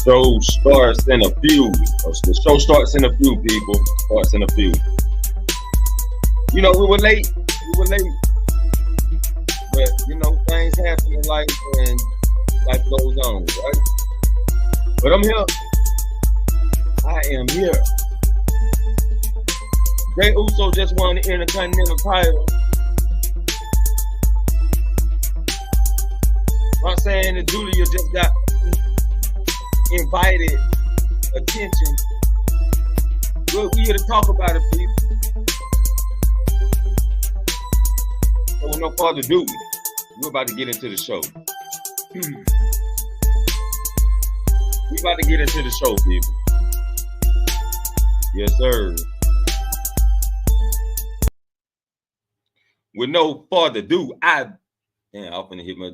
show starts in a few. The show starts in a few, people. Starts in a few. You know, we were late. But, you know, things happen in life and life goes on, right? But I'm here. I am here. Jey Uso just won the Intercontinental title. I'm saying that Julia just got invited attention. We here to talk about it, people. So with no further ado, we're about to get into the show. We about to get into the show, people. Yes, sir. With no further ado, I'm finna hit my.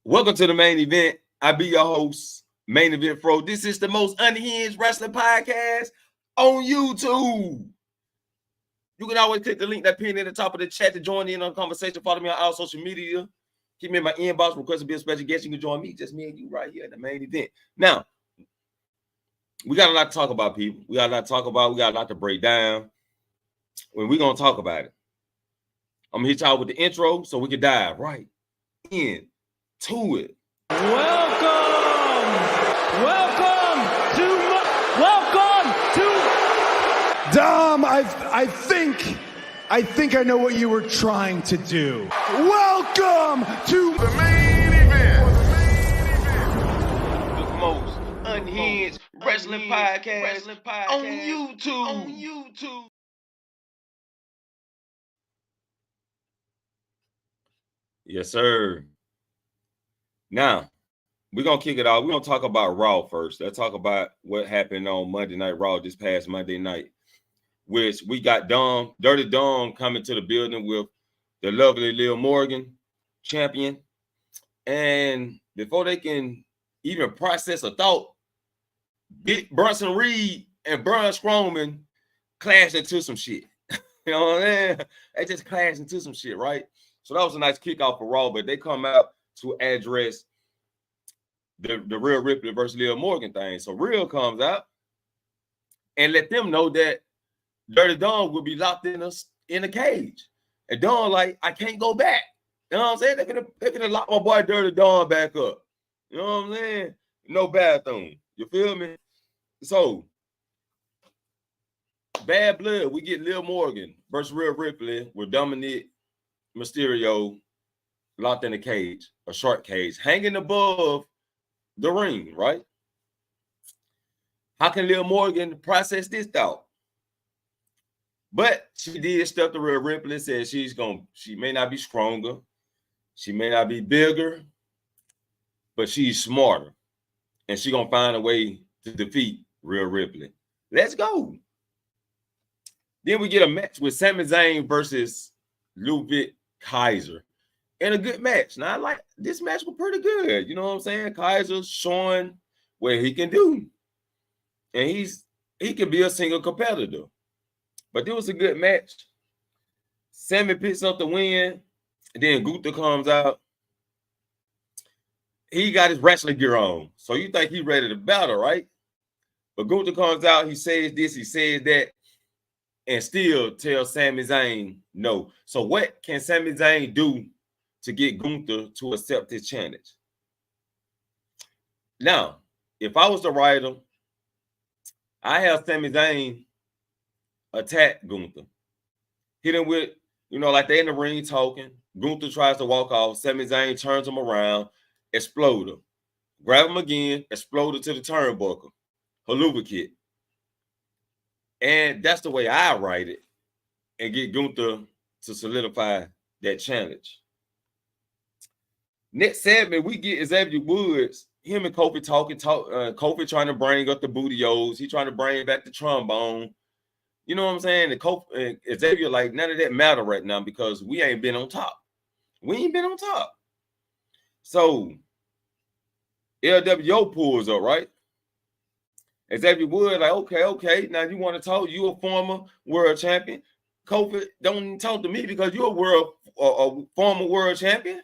Welcome to the main event. I be your host, Main Event Fro. This is the most unhinged wrestling podcast on YouTube. You can always click the link that pinned at the top of the chat to join in on the conversation. Follow me on all social media. Keep me in my inbox. Request to be a special guest. You can join me, just me and you right here at the main event. Now, we got a lot to talk about, people. We got a lot to talk about. We got a lot to break down. Well, we're going to talk about it. I'm going to hit y'all with the intro so we can dive right in to it. Welcome to Dom. I think I know what you were trying to do. Welcome to the main event. The most unhinged wrestling podcast on YouTube. Yes, sir. Now, we're going to kick it off. We're going to talk about Raw first. Let's talk about what happened on Monday Night Raw this past Monday night, which we got Dirty Dom coming to the building with the lovely Liv Morgan, champion. And before they can even process a thought, Big Bronson Reed and Braun Strowman clashed into some shit. You know what I mean? They just clashed into some shit, right? So that was a nice kickoff for Raw, but they come out to address the Rhea Ripley versus Liv Morgan thing. So Rhea comes out and let them know that Dirty Dom will be locked in a cage. And Dom like, I can't go back. You know what I'm saying? They're gonna lock my boy Dirty Dom back up. You know what I'm saying? No bathroom. You feel me? So Bad Blood, we get Liv Morgan versus Rhea Ripley with Dominic Mysterio locked in a cage, a short cage, hanging above the ring, right? How can Liv Morgan process this thought? But she did stuff to Rhea Ripley, said she may not be stronger, she may not be bigger, but she's smarter. And she's gonna find a way to defeat Rhea Ripley. Let's go. Then we get a match with Sami Zayn versus Ludwig Kaiser. And a good match. Now, I like this match was pretty good. You know what I'm saying? Kaiser's showing what he can do. And he can be a single competitor. But it was a good match. Sammy picks up the win. And then Gunther comes out. He got his wrestling gear on. So you think he's ready to battle, right? But Gunther comes out. He says this, he says that. And still tells Sami Zayn no. So what can Sami Zayn do to get Gunther to accept his challenge? Now, if I was the writer, I have Sami Zayn attack Gunther. Hit him with, like they in the ring talking. Gunther tries to walk off. Sami Zayn turns him around, explode him. Grab him again, explode it to the turnbuckle. Haluva kick. And that's the way I write it and get Gunther to solidify that challenge. Next segment, we get Xavier Woods, him and Kofi talking. Kofi trying to bring up the booty-os. He trying to bring back the trombone. You know what I'm saying? And Kofi and Xavier like, none of that matter right now because we ain't been on top. We ain't been on top. So LWO pulls up, right? Xavier Woods like, okay. Now you want to talk? You a former world champion. Kofi, don't talk to me because you're a former world champion.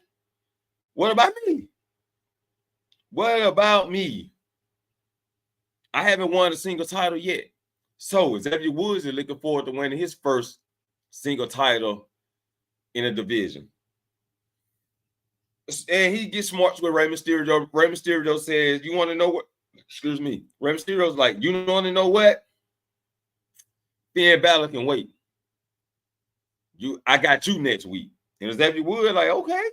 What about me? What about me? I haven't won a single title yet. So Xavier Woods is looking forward to winning his first single title in a division. And he gets smart with Rey Mysterio. Rey Mysterio says, you want to know what? Excuse me. Rey Mysterio's like, you want to know what? Finn Balor can wait. I got you next week. And Xavier Woods like, okay.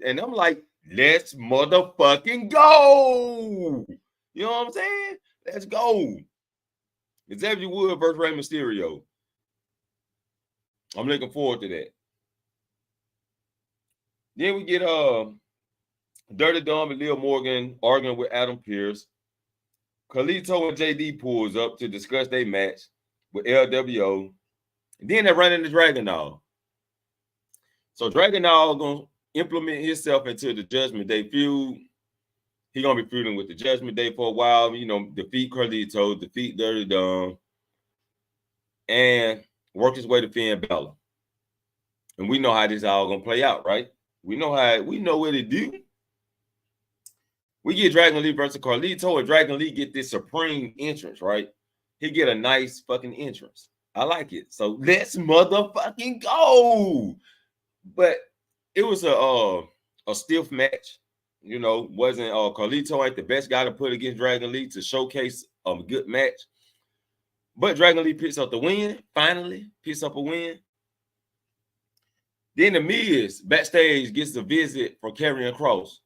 And I'm like, let's motherfucking go. You know what I'm saying? Let's go. Xavier Woods versus Rey Mysterio. I'm looking forward to that. Then we get Dirty Dom and Lil Morgan arguing with Adam Pearce. Carlito and JD pulls up to discuss their match with LWO. And then they're running the Dragunov. So Dragunov gonna implement himself into the Judgment Day feud. He's gonna be feuding with the Judgment Day for a while, you know, defeat Carlito, defeat Dirty Dom, and work his way to Finn Balor. And we know how this all gonna play out, right? We know what to do. We get Dragon Lee versus Carlito, and Dragon Lee get this supreme entrance, right? He get a nice fucking entrance. I like it. So let's motherfucking go. But it was a stiff match. You know, wasn't Carlito ain't the best guy to put against Dragon Lee to showcase a good match. But Dragon Lee picks up the win, finally picks up a win. Then the Miz backstage gets a visit from Karrion Kross.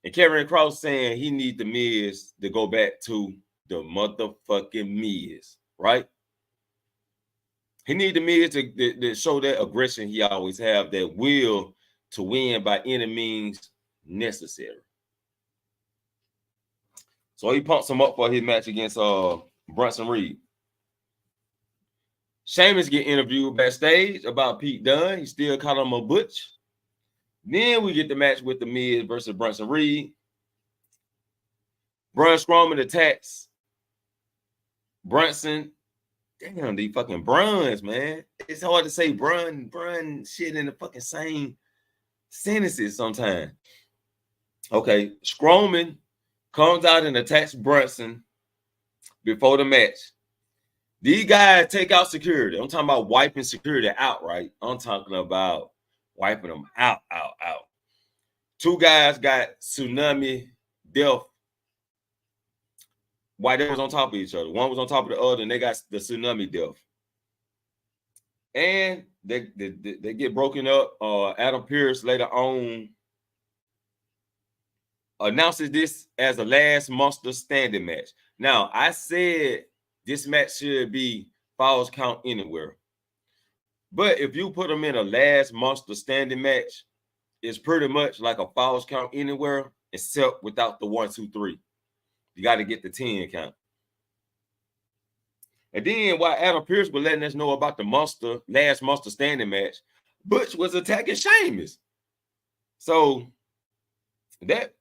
And Karrion Kross saying he needs the Miz to go back to the motherfucking Miz, right? He needs the Miz to show that aggression he always have, that will to win by any means necessary. So he pumps him up for his match against Bronson Reed. Sheamus get interviewed backstage about Pete Dunne. He still caught him a butch. Then we get the match with the Miz versus Bronson Reed. Braun Strowman attacks Brunson. Damn, these fucking Bruns, man. It's hard to say Brun shit in the fucking same sentences sometimes. Okay, Strowman comes out and attacks Brunson before the match. These guys take out security. I'm talking about wiping security out, right? I'm talking about wiping them out. Two guys got tsunami death while they was on top of each other. One was on top of the other, and they got the tsunami death. And they get broken up. Adam Pearce later on announces this as a last monster standing match. Now, I said this match should be Falls Count Anywhere. But if you put them in a last monster standing match, it's pretty much like a Falls Count Anywhere, except without the 1, 2, 3. You got to get the 10 count. And then while Adam Pearce was letting us know about the last monster standing match, Butch was attacking Sheamus. So that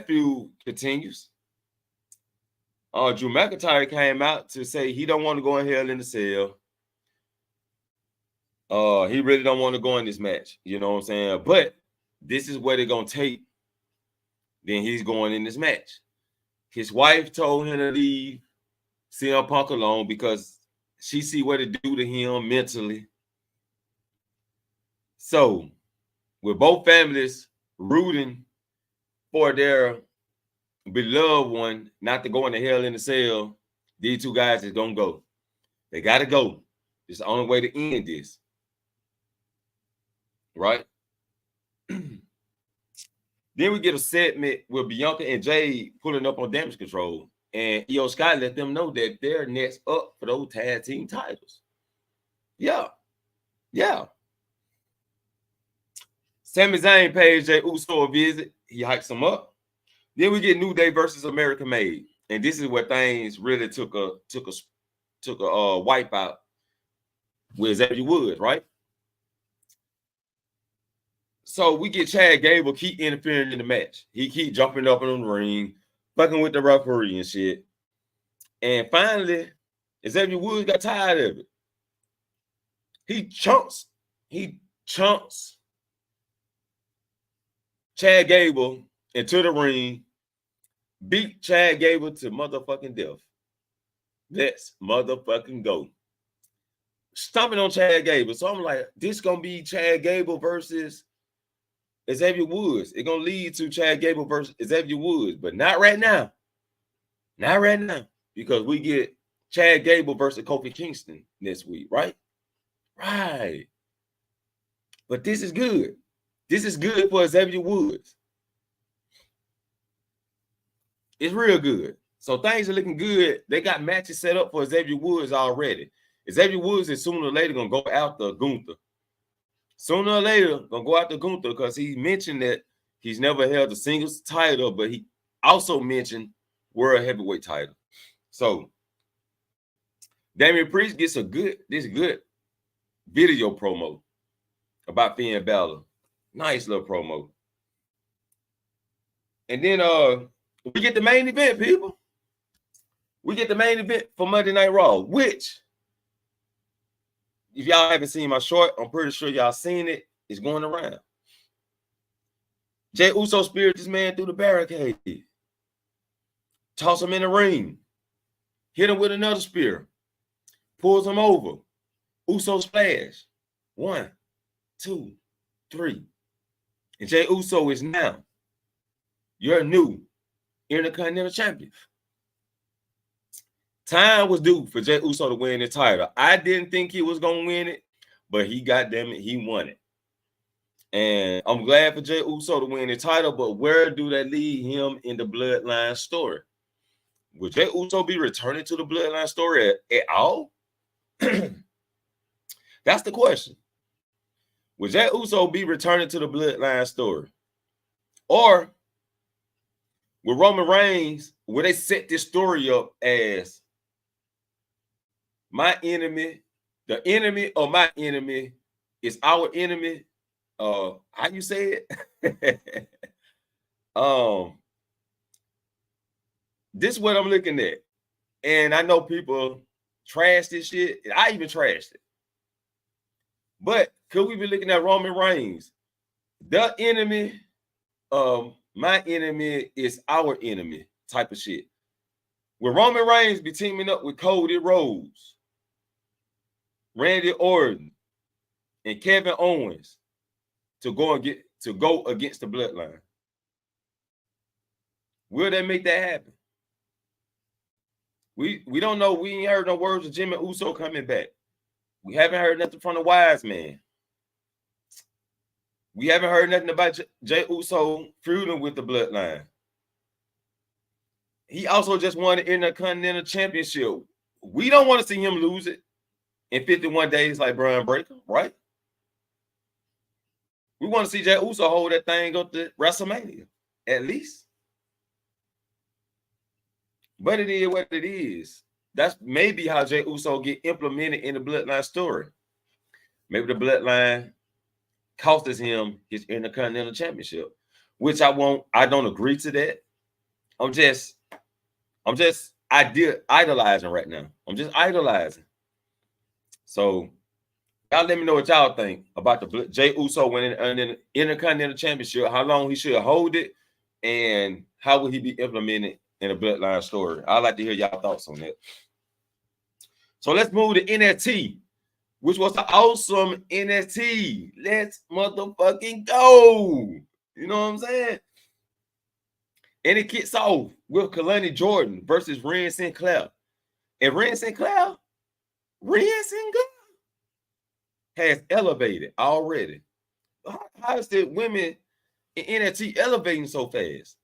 feud continues. Drew McIntyre came out to say he don't want to go in Hell in the Cell. He really don't want to go in this match. You know what I'm saying? But this is what they're going to take. Then he's going in this match. His wife told him to leave CM Punk alone because she see what it do to him mentally. So, with both families rooting for their beloved one not to go into Hell in the Cell, these two guys is gonna go. They gotta go. It's the only way to end this. Right? Then we get a segment with Bianca and Jay pulling up on Damage Control. And Io Sky let them know that they're next up for those tag team titles. Yeah. Sami Zayn pays Jey Uso a visit. He hikes him up. Then we get New Day versus American Made. And this is where things really took a wipe out with Xavier Woods, right? So we get Chad Gable keep interfering in the match. He keep jumping up in the ring, fucking with the referee and shit. And finally, Xavier Woods got tired of it. He chunks Chad Gable into the ring beat Chad Gable to motherfucking death. Let's motherfucking go. Stomping on Chad Gable. So I'm like, this gonna be Chad Gable versus Xavier Woods. It's gonna lead to Chad Gable versus Xavier Woods, but not right now. Not right now. Because we get Chad Gable versus Kofi Kingston next week, right? Right. But this is good. This is good for Xavier Woods. It's real good. So things are looking good. They got matches set up for Xavier Woods already. Xavier Woods is sooner or later going to go after Gunther. Sooner or later, going to go after Gunther because he mentioned that he's never held a singles title, but he also mentioned world heavyweight title. So Damian Priest gets this good video promo about Finn Balor. Nice little promo. And then we get the main event, people. We get the main event for Monday Night Raw, which, if y'all haven't seen my short, I'm pretty sure y'all seen it. It's going around. Jey Uso speared this man through the barricade. Toss him in the ring. Hit him with another spear. Pulls him over. Uso splash. 1, 2, 3. And Jey Uso is now your new Intercontinental Champion. Time was due for Jey Uso to win the title. I didn't think he was going to win it, but he won it. And I'm glad for Jey Uso to win the title, but where do that lead him in the Bloodline story? Will Jey Uso be returning to the Bloodline story at all? That's the question. Will Jey Uso be returning to the Bloodline story? Or will Roman Reigns, will they set this story up as my enemy, the enemy of my enemy is our enemy? How you say it? This is what I'm looking at. And I know people trash this shit. I even trashed it. But could we be looking at Roman Reigns? The enemy of my enemy is our enemy type of shit. Will Roman Reigns be teaming up with Cody Rhodes, Randy Orton, and Kevin Owens to go against the Bloodline? Will they make that happen? We don't know. We ain't heard no words of Jimmy Uso coming back. We haven't heard nothing from the Wise Man. We haven't heard nothing about Jey Uso feuding with the Bloodline. He also just won the Intercontinental Championship. We don't want to see him lose it in 51 days like Bron Breakker, right? We want to see Jey Uso hold that thing up to WrestleMania, at least. But it is what it is. That's maybe how Jey Uso get implemented in the Bloodline story. Maybe the Bloodline costs him his Intercontinental Championship, which I don't agree to that. I'm just idolizing right now. I'm just idolizing. So y'all let me know what y'all think about the Jey Uso winning an Intercontinental Championship, how long he should hold it, and how will he be implemented in a Bloodline story. I'd like to hear y'all thoughts on that. So let's move to NXT, which was an awesome NXT. Let's motherfucking go. You know what I'm saying? And it kicks off with Kalani Jordan versus Ren Sinclair. And Ren Sinclair has elevated already. How is the women in NXT elevating so fast?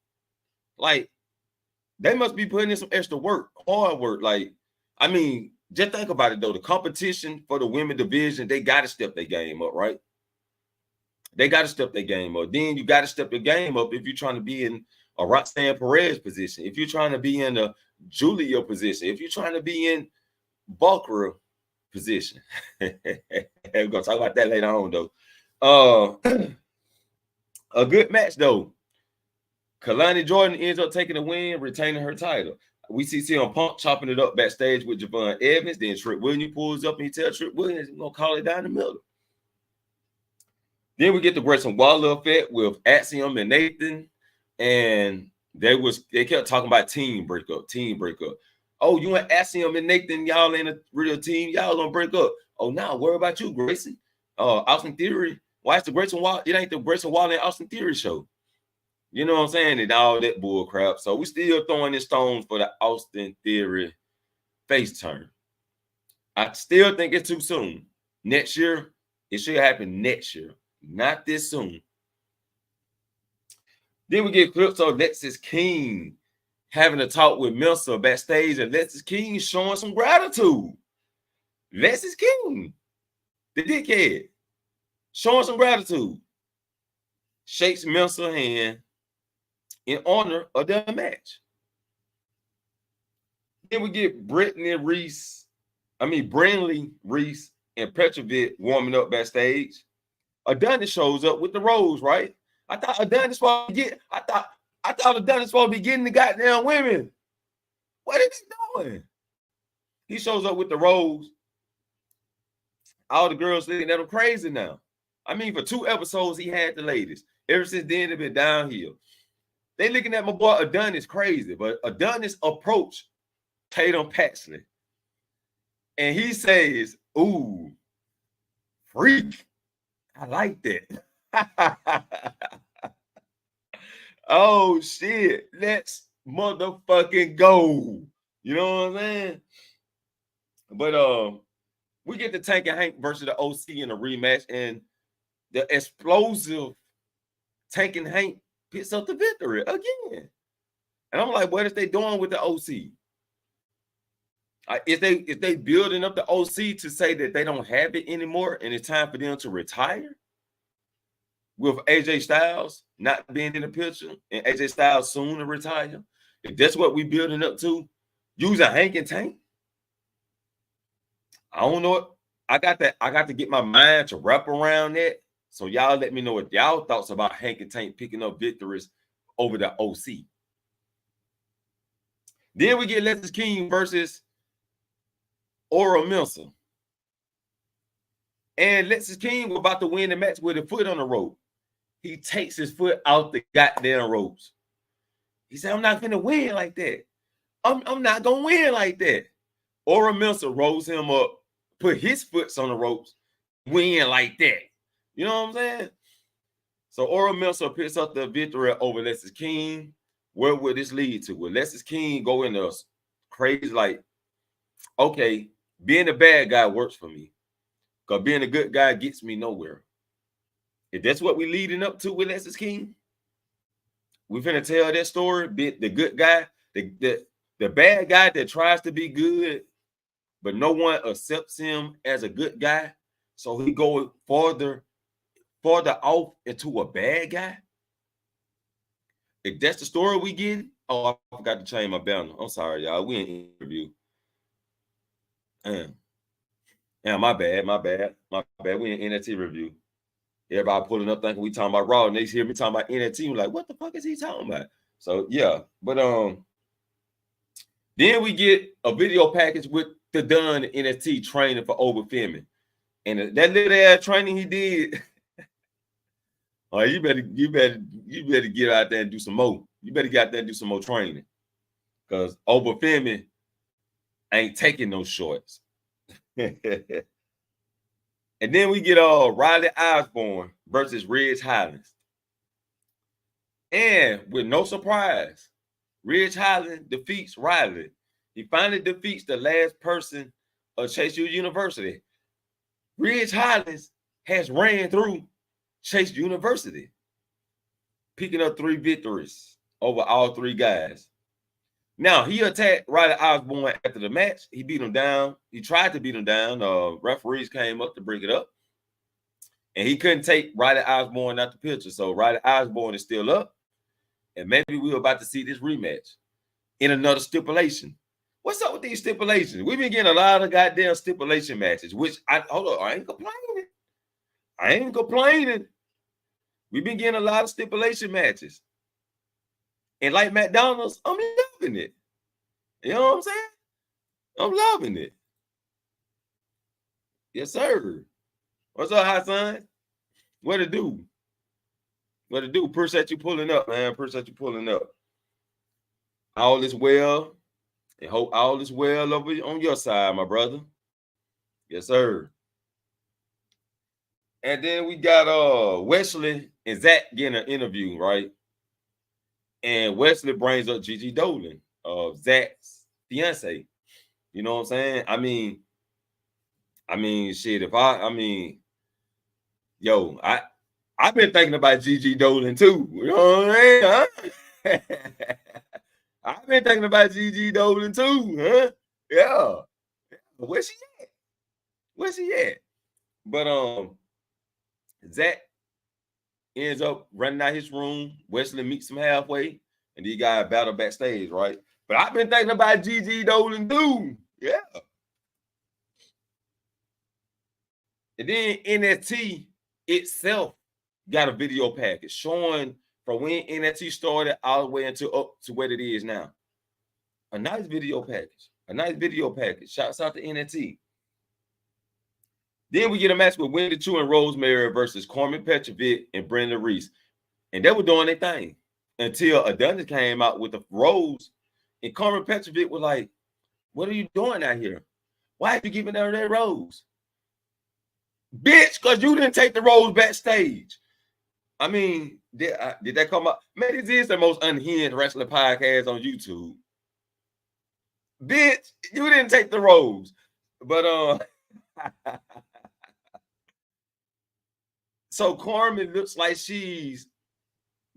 Like, they must be putting in some extra work, hard work. Like, I mean, just think about it, though. The competition for the women division, they got to step their game up, right? They got to step their game up. Then you got to step your game up if you're trying to be in a Roxanne Perez position, if you're trying to be in a Julia position, if you're trying to be in Bulker position. We're going to talk about that later on, though. A good match, though. Kalani Jordan ends up taking the win, retaining her title. We see CM Punk chopping it up backstage with Javon Evans. Then Trick Williams pulls up and he tells Trick Williams he's going to call it down the middle. Then we get the Grayson Waller effect with Axiom and Nathan. And They kept talking about team breakup. Oh, you and Axiom and Nathan, y'all ain't a real team. Y'all gonna break up. Oh, now worry about you, Grayson. Austin Theory. Why is the Grayson Waller? It ain't the Grayson Waller and Austin Theory show. You know what I'm saying? And all that bull crap. So we still throwing in stones for the Austin Theory face turn. I still think it's too soon. Next year, it should happen next year, not this soon. Then we get clips of Lexis King having a talk with Meltzer backstage, and Lexis King showing some gratitude. Lexis King, the dickhead, showing some gratitude. Shakes Meltzer's hand in honor of their match. Then we get Brandley Reese and Petrovic warming up backstage. Adonis shows up with the rose, right? I thought Adonis supposed to get. I thought Adonis supposed to be getting the goddamn women. What is he doing? He shows up with the rose. All the girls looking at him crazy now. I mean, for 2 episodes, he had the ladies. Ever since then, they've been downhill. They looking at my boy Adonis crazy, but Adonis approached Tatum Paxley. And he says, ooh, freak. I like that. Oh, shit. Let's motherfucking go. You know what I'm saying? But we get the Tank and Hank versus the OC in a rematch, and the explosive Tank and Hank picks up the victory again. And I'm like, what is they doing with the OC? Is they building up the OC to say that they don't have it anymore and it's time for them to retire? With AJ Styles not being in the picture and AJ Styles soon to retire? If that's what we building up to, using Hank and Tank? I don't know. I got to get my mind to wrap around that. So y'all let me know what y'all thoughts about Hank and Tank picking up victories over the OC. Then we get Lexis King versus Ora Meltzer. And Lexis King was about to win the match with a foot on the rope. He takes his foot out the goddamn ropes. He said, I'm not going to win like that. I'm not going to win like that. Ora Meltzer rolls him up, put his foot on the ropes, win like that. You know what I'm saying? So Ora Meltzer picks up the victory over Lexis King. Where would this lead to? Will Lexis King go into a crazy, like, okay, being a bad guy works for me, because being a good guy gets me nowhere. If that's what we're leading up to with Lexis King, we're finna tell that story. The good guy, the bad guy that tries to be good, but no one accepts him as a good guy, so he goes farther off into a bad guy. If that's the story we get, oh, I forgot to change my banner. I'm sorry, y'all. We in interview. Yeah, my bad. We in NXT review. Everybody pulling up thinking we talking about Raw, and they hear me talking about NXT. We're like, what the fuck is he talking about? So yeah, but then we get a video package with the Dunn NXT training for Over Femi, and that little ass training he did. Oh, you better get out there and do some more. You better get out there and do some more training, because Over Femi ain't taking no shorts. And then we get Riley Osborne versus Ridge Holland. And with no surprise, Ridge Holland defeats Riley. He finally defeats the last person of Chase U University. Ridge Holland has ran through Chase University, picking up 3 victories over all 3 guys. Now, he attacked Riley Osborne after the match. He beat him down. He tried to beat him down. Referees came up to break it up. And he couldn't take Riley Osborne out the picture. So Riley Osborne is still up. And maybe we're about to see this rematch in another stipulation. What's up with these stipulations? We've been getting a lot of goddamn stipulation matches, which I ain't complaining. We've been getting a lot of stipulation matches. And like McDonald's, I'm loving it. You know what I'm saying? I'm loving it. Yes, sir. What's up, hot son? What to do? Appreciate you pulling up, man. Appreciate you pulling up. all is well, and hope all is well over on your side, my brother. Yes, sir. And then we got Wesley and Zach getting an interview, right? And Wesley brings up Gigi Dolan, Zach's fiance. You know what I'm saying? I mean, shit. Yo, I've been thinking about Gigi Dolan too. You know what I mean? Huh? I've been thinking about Gigi Dolan too, huh? Yeah. Where's she at? Where's she at? But Zach ends up running out his room. Wesley meets him halfway, and these guys battle backstage, right? But I've been thinking about Gigi Dolan too. Yeah. And then NXT itself got a video package showing from when NXT started all the way into up to what it is now. A nice video package. A nice video package. Shouts out to NXT. Then we get a match with Wendy Choo and Rosemary versus Carmen Petrovic and Brenda Reese. And they were doing their thing until Adonis came out with the rose. And Carmen Petrovic was like, what are you doing out here? Why are you giving her that rose? Bitch, because you didn't take the rose backstage. I mean, did that come up? Man, this is the most unhinged wrestling podcast on YouTube. Bitch, you didn't take the rose. But so Carmen looks like she's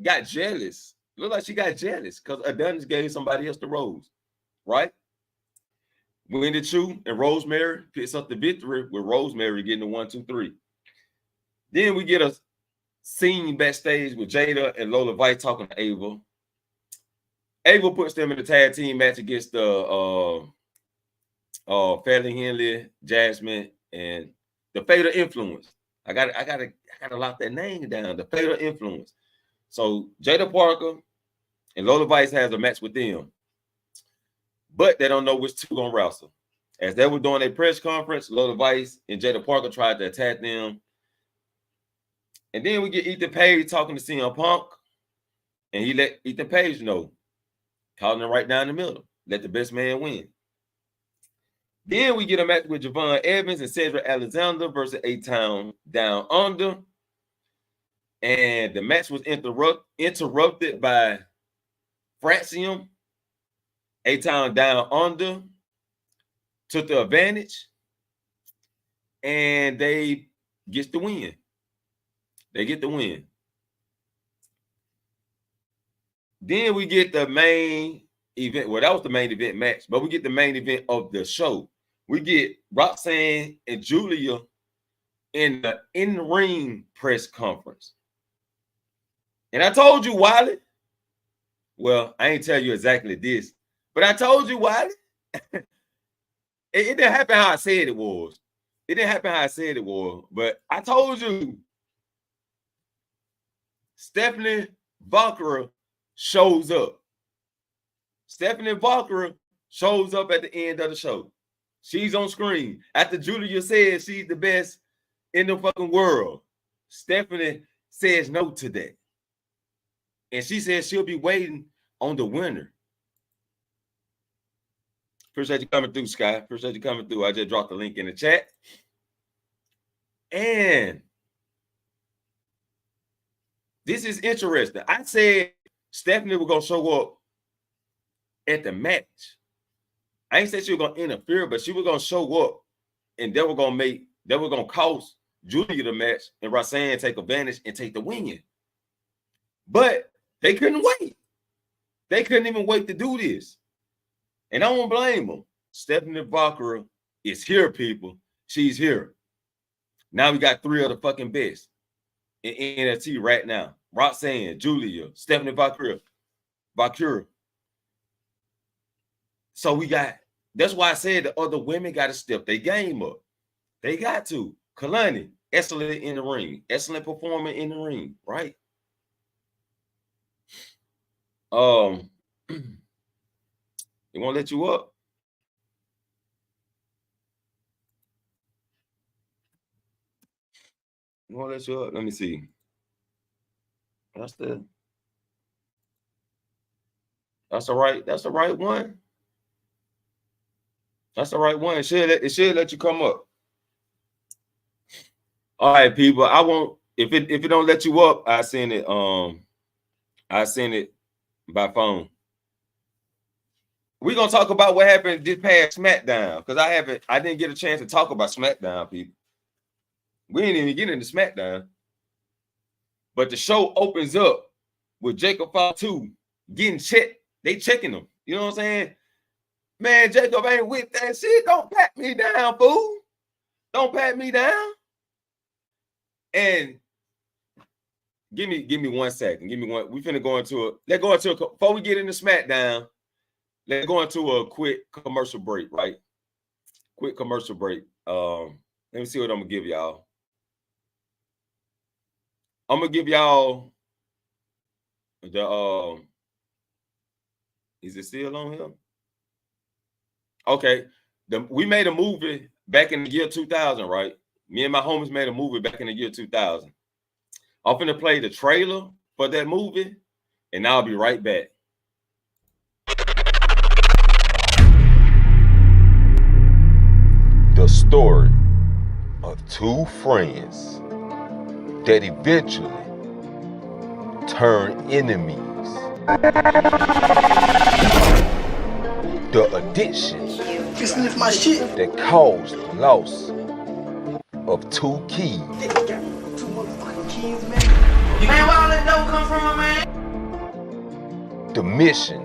got jealous. Looks like she got jealous because Adonis gave somebody else the rose, right? Wendy Choo and Rosemary picks up the victory with Rosemary getting the 1, 2, 3. Then we get a scene backstage with Jada and Lola Vice talking to Ava. Ava puts them in the tag team match against the Fairly Henley, Jasmine, and the Fatal Influence. I gotta lock that name down. The Fatal Influence. So Jada Parker and Lola Vice has a match with them, but they don't know which two gonna wrestle. As they were doing a press conference, Lola Vice and Jada Parker tried to attack them. And then we get Ethan Page talking to CM Punk, and he let Ethan Page know, calling him right down the middle. Let the best man win. Then we get a match with Javon Evans and Cedric Alexander versus A-Town Down Under. And the match was interrupted by Fraxium. A-Town Down Under took the advantage, and they get the win. They get the win. Then we get the main event. Well, that was the main event match, but we get the main event of the show. We get Roxanne and Julia in the in-ring press conference. And I told you, Wiley. Well, I ain't tell you exactly this, but I told you, Wiley. It didn't happen how I said it was. It didn't happen how I said it was, but I told you. Stephanie Valkyra shows up. Stephanie Valkyra shows up at the end of the show. She's on screen. After Julia says she's the best in the fucking world, Stephanie says no to that. And she says she'll be waiting on the winner. Appreciate you coming through, Sky. Appreciate you coming through. I just dropped the link in the chat. And this is interesting. I said Stephanie was going to show up at the match. I ain't said she was going to interfere, but she was going to show up, and they were going to cost Julia the match, and Roxanne take advantage and take the win. But they couldn't wait. They couldn't even wait to do this. And I don't blame them. Stephanie Valkyra is here, people. She's here. Now we got 3 of the fucking best in NXT right now. Roxanne, Julia, Stephanie Valkyra. So we got, that's why I said the other women got to step their game up. They got to. Kalani, excellent in the ring. Excellent performer in the ring, right? They won't let you up. They won't let you up. Let me see. That's the. That's the right one. That's the right one. It should let you come up. All right, people. I won't if it don't let you up, I send it by phone. We're gonna talk about what happened this past SmackDown because I didn't get a chance to talk about SmackDown, people. We didn't even get into SmackDown. But the show opens up with Jacob Fatu getting checked. They checking him. You know what I'm saying? Man, Jacob ain't with that shit. Don't pat me down, fool. Don't pat me down. And give me 1 second. Give me one. We finna go into before we get into SmackDown. Let's go into a quick commercial break, right? Quick commercial break. Let me see what I'm gonna give y'all. I'm gonna give y'all the is it still on here? Okay. We made a movie back in the year 2000, right? Me and my homies made a movie back in the year 2000. I'm finna play the trailer for that movie, and I'll be right back. The story of two friends that eventually turn enemies. The addiction that caused the loss of two keys. Man, where all that dough come from, man? The mission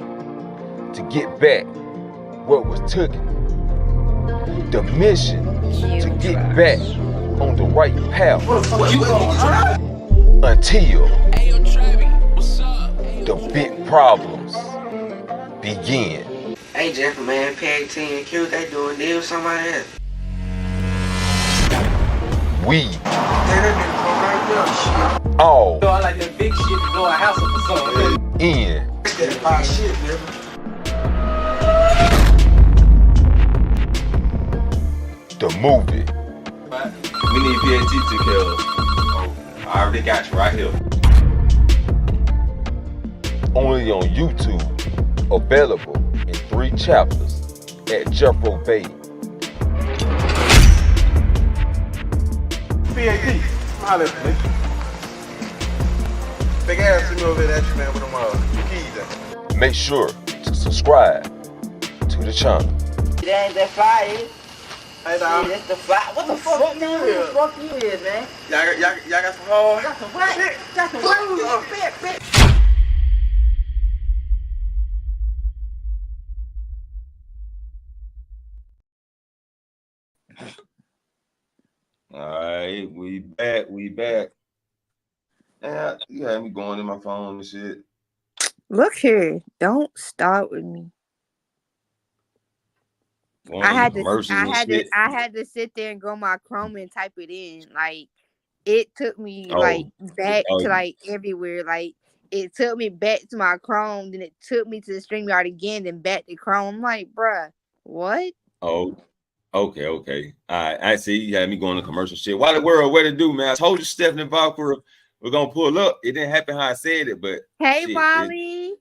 to get back what was taken. The mission to get back on the right path. Until the big problems begin. Hey, Jeff, man, Peg 10 Q, they doing deal with somebody else. We Hey, that nigga go right there, shit. all I like that big shit to blow a house up or something. in That fire shit, nigga. the movie. We need VAT to kill. I already got you right here. Only on YouTube. Available in 3 chapters at Jeffro Bay. PAT, holla at me. Big ass to me over there at you, man, with them keys at. Make sure to subscribe to the channel. It ain't that fire. Hey, dog. That's the fire. What the fuck you is? What the fuck you is, man? Y'all got some hard? Got some what? Got some what? Bitch. All right, we back. Yeah, you had me going in my phone and shit. Look here, don't start with me. Going I in had commercials and shit. to sit there and go my Chrome and type it in. Like it took me Oh. like back Oh. to like everywhere. Like it took me back to my Chrome, then it took me to the StreamYard again, then back to Chrome. I'm like, bruh, what? Oh, okay. All right, I see you had me going to commercial shit. Why the world? What to do, man? I told you Stephanie Valkyrie we're gonna pull up. It didn't happen how I said it, but Hey, shit, Wally.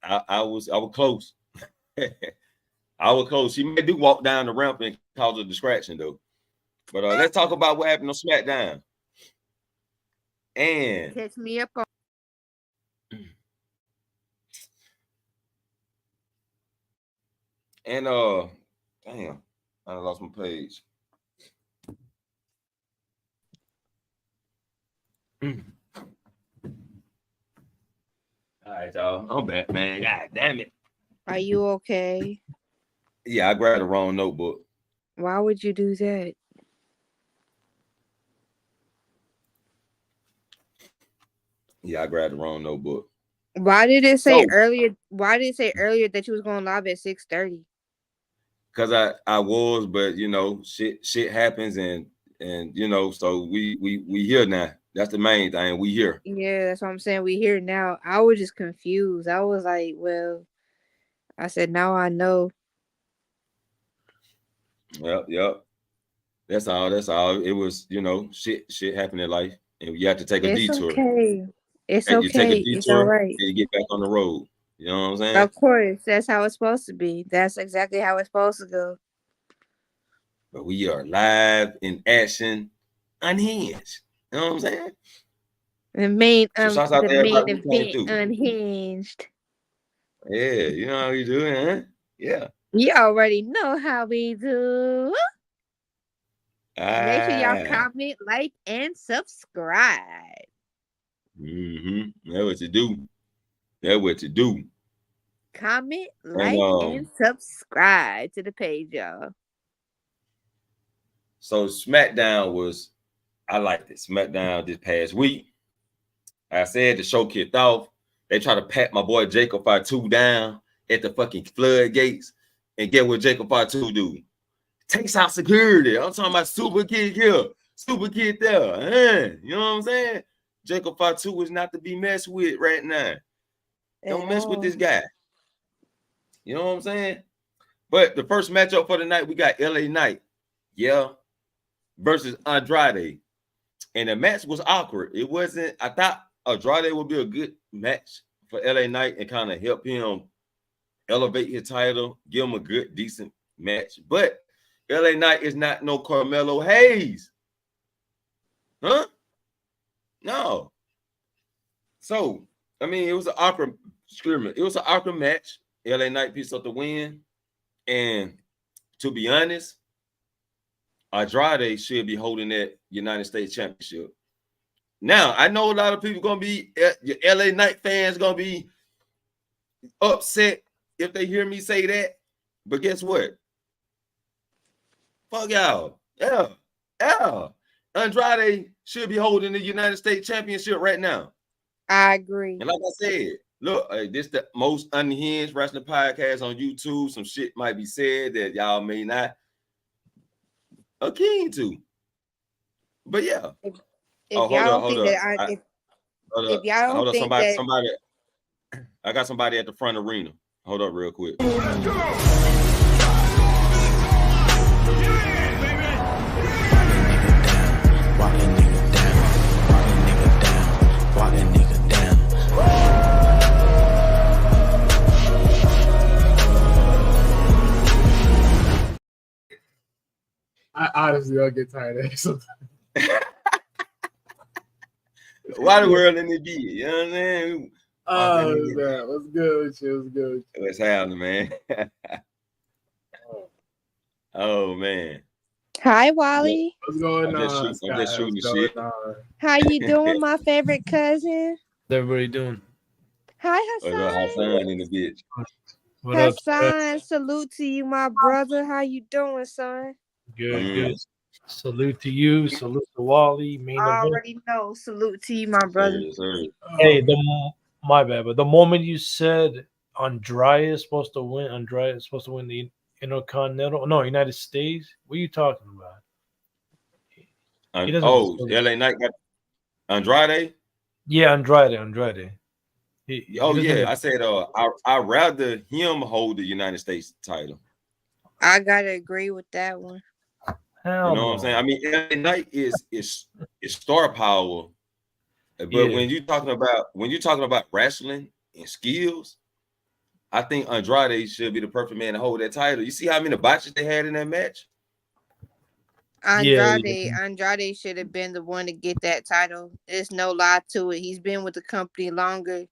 I was close. I was close. She may do walk down the ramp and cause a distraction though. But let's talk about what happened on SmackDown. And Catch me up on. damn, I lost my page. All right, y'all. I'm back, man. God damn it. Are you okay? Yeah, I grabbed the wrong notebook. Why would you do that? Yeah, I grabbed the wrong notebook. Why did it say So- earlier? Why did it say earlier that you was going live at 6:30? Cause I was, but you know, shit happens, and you know, so we here now. That's the main thing. We here. Yeah, that's what I'm saying. We here now. I was just confused. I was like, well, I said, now I know. Yep. That's all. It was, you know, shit happened in life, and you have to take a It's detour. okay. It's And you take okay. a It's all detour, right. and you get back on the road. You know what I'm saying? Of course, that's how it's supposed to be. That's exactly how it's supposed to go. But we are live in action, unhinged. You know what I'm saying? So shouts out The to main everybody who came event, through. unhinged. Yeah, you know how we doing, huh? Yeah. You already know how we do. Make sure y'all comment, like, and subscribe. That's what you do. That's what you do. Comment, like, and subscribe to the page, y'all. So SmackDown was, I liked it. SmackDown this past week. I said the show kicked off. They try to pat my boy Jacob Fatu down at the fucking floodgates. And get what Jacob Fatu do? Takes out security. I'm talking about super kid here, super kid there. You know what I'm saying? Jacob Fatu is not to be messed with right now. Don't mess with this guy. You know what I'm saying? But the first matchup for the night, we got LA Knight, versus Andrade. And the match was awkward. It wasn't, I thought Andrade would be a good match for LA Knight and kind of help him elevate his title, give him a good, decent match. But LA Knight is not no Carmelo Hayes. Huh? No. So, I mean, it was an awkward scrimmage. It was an awkward match. LA Knight pieced up the win. And to be honest, Andrade should be holding that United States Championship. Now, I know a lot of people going to be, LA Knight fans going to be upset if they hear me say that. But guess what? Fuck y'all. Yeah. Andrade should be holding the United States Championship right now. I agree. And like I said, look, this the most unhinged wrestling podcast on YouTube. Some shit might be said that y'all may not are keen to. But yeah. If y'all don't think that if y'all don't think that somebody, I got somebody at the front arena. Hold up real quick. I honestly don't get tired of it sometimes. Why the world in the beat? You know what I'm saying? Oh, man. What's good with you? What's good with you? What's happening, man? Oh, man. Hi, Wally. What's going on? I'm just shooting shit. How you doing, my favorite cousin? What's everybody doing? Hi, Hassan. Hassan in the bitch. What up? Hassan, salute to you, my brother. How you doing, son? Good. Salute to you. Salute to Wally. Main I event. already know. Salute to you, my brother. Yes, sir. Hey, my bad, but the moment you said Andrade is supposed to win, the Intercontinental, no, United States. What are you talking about? LA Knight got Andrade. Yeah, Andrade. I said I'd rather him hold the United States title. I gotta agree with that one. Hell you know what I'm saying? I mean, LA Knight is star power, but when you're talking about wrestling and skills, I think Andrade should be the perfect man to hold that title. You see how many botches they had in that match? Andrade should have been the one to get that title. There's no lie to it. He's been with the company longer,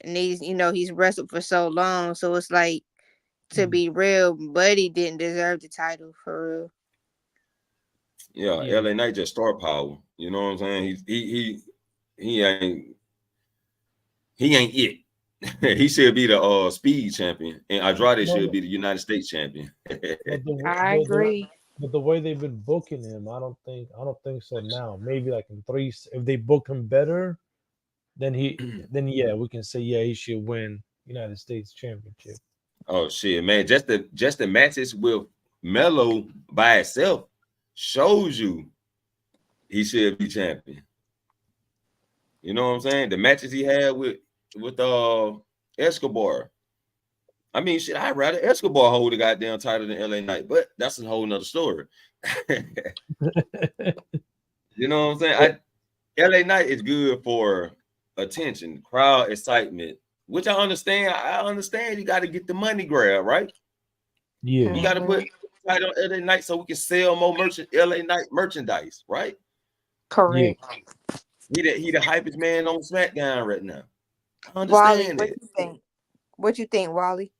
and he's wrestled for so long. So it's like, to be real, Buddy didn't deserve the title for real. Yeah, LA Knight just star power. You know what I'm saying? He ain't it. He should be the speed champion, and Andrade should be the United States champion. I agree. But the way they've been booking him, I don't think so now. Maybe like in 3, if they book him better, then we can say he should win United States Championship. Oh shit, man! Just the matches with Melo by itself shows you he should be champion. You know what I'm saying? The matches he had with Escobar. I mean, shit, I'd rather Escobar hold the goddamn title than LA Knight, but that's a whole nother story. You know what I'm saying? LA Knight is good for attention, crowd excitement, which I understand. I understand you got to get the money grab, right? Yeah. You got to put right on LA Knight so we can sell more LA Knight merchandise, right? Correct. He the hypest man on SmackDown right now. I Wally, understand what it. you think? What you think, Wally?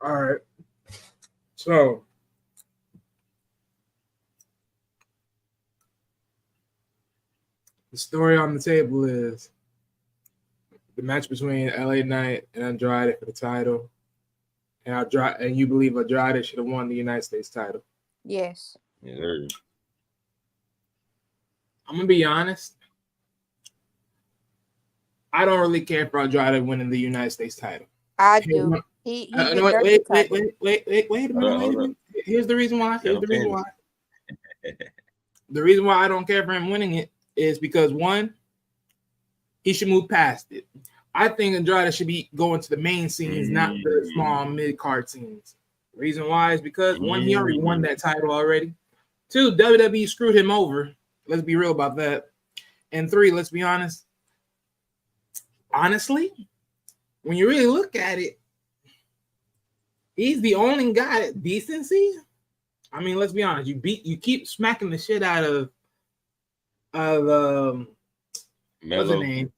All right. So the story on the table is the match between LA Knight and Andrade for the title. And you believe Andrade should have won the United States title. Yes. Yeah. I'm gonna be honest. I don't really care for Andrade winning the United States title. I do. He wait a minute. Here's the reason why. The reason why I don't care for him winning it is because, one, he should move past it. I think Andrade should be going to the main scenes, not the small mid-card scenes. The reason why is because, one, he already won that title already. Two, WWE screwed him over. Let's be real about that. And three, let's be honest. Honestly, when you really look at it, he's the only guy at decency. I mean, let's be honest. You keep smacking the shit out of what's his name?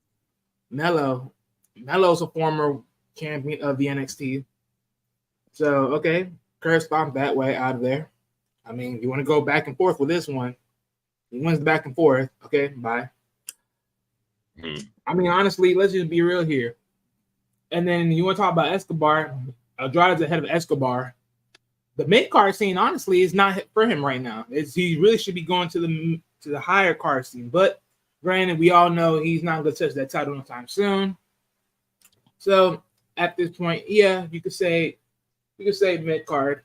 Melo. Melo's a former champion of the NXT. So, okay, curse stomp that way out of there. I mean, you want to go back and forth with this one. He wins the back and forth. Okay, bye. I mean, honestly, let's just be real here. And then you want to talk about Escobar. Andrade's ahead of Escobar. The mid-card scene, honestly, is not for him right now. He really should be going to the higher card scene. But granted, we all know he's not going to touch that title anytime soon. So at this point, yeah, you could say mid-card.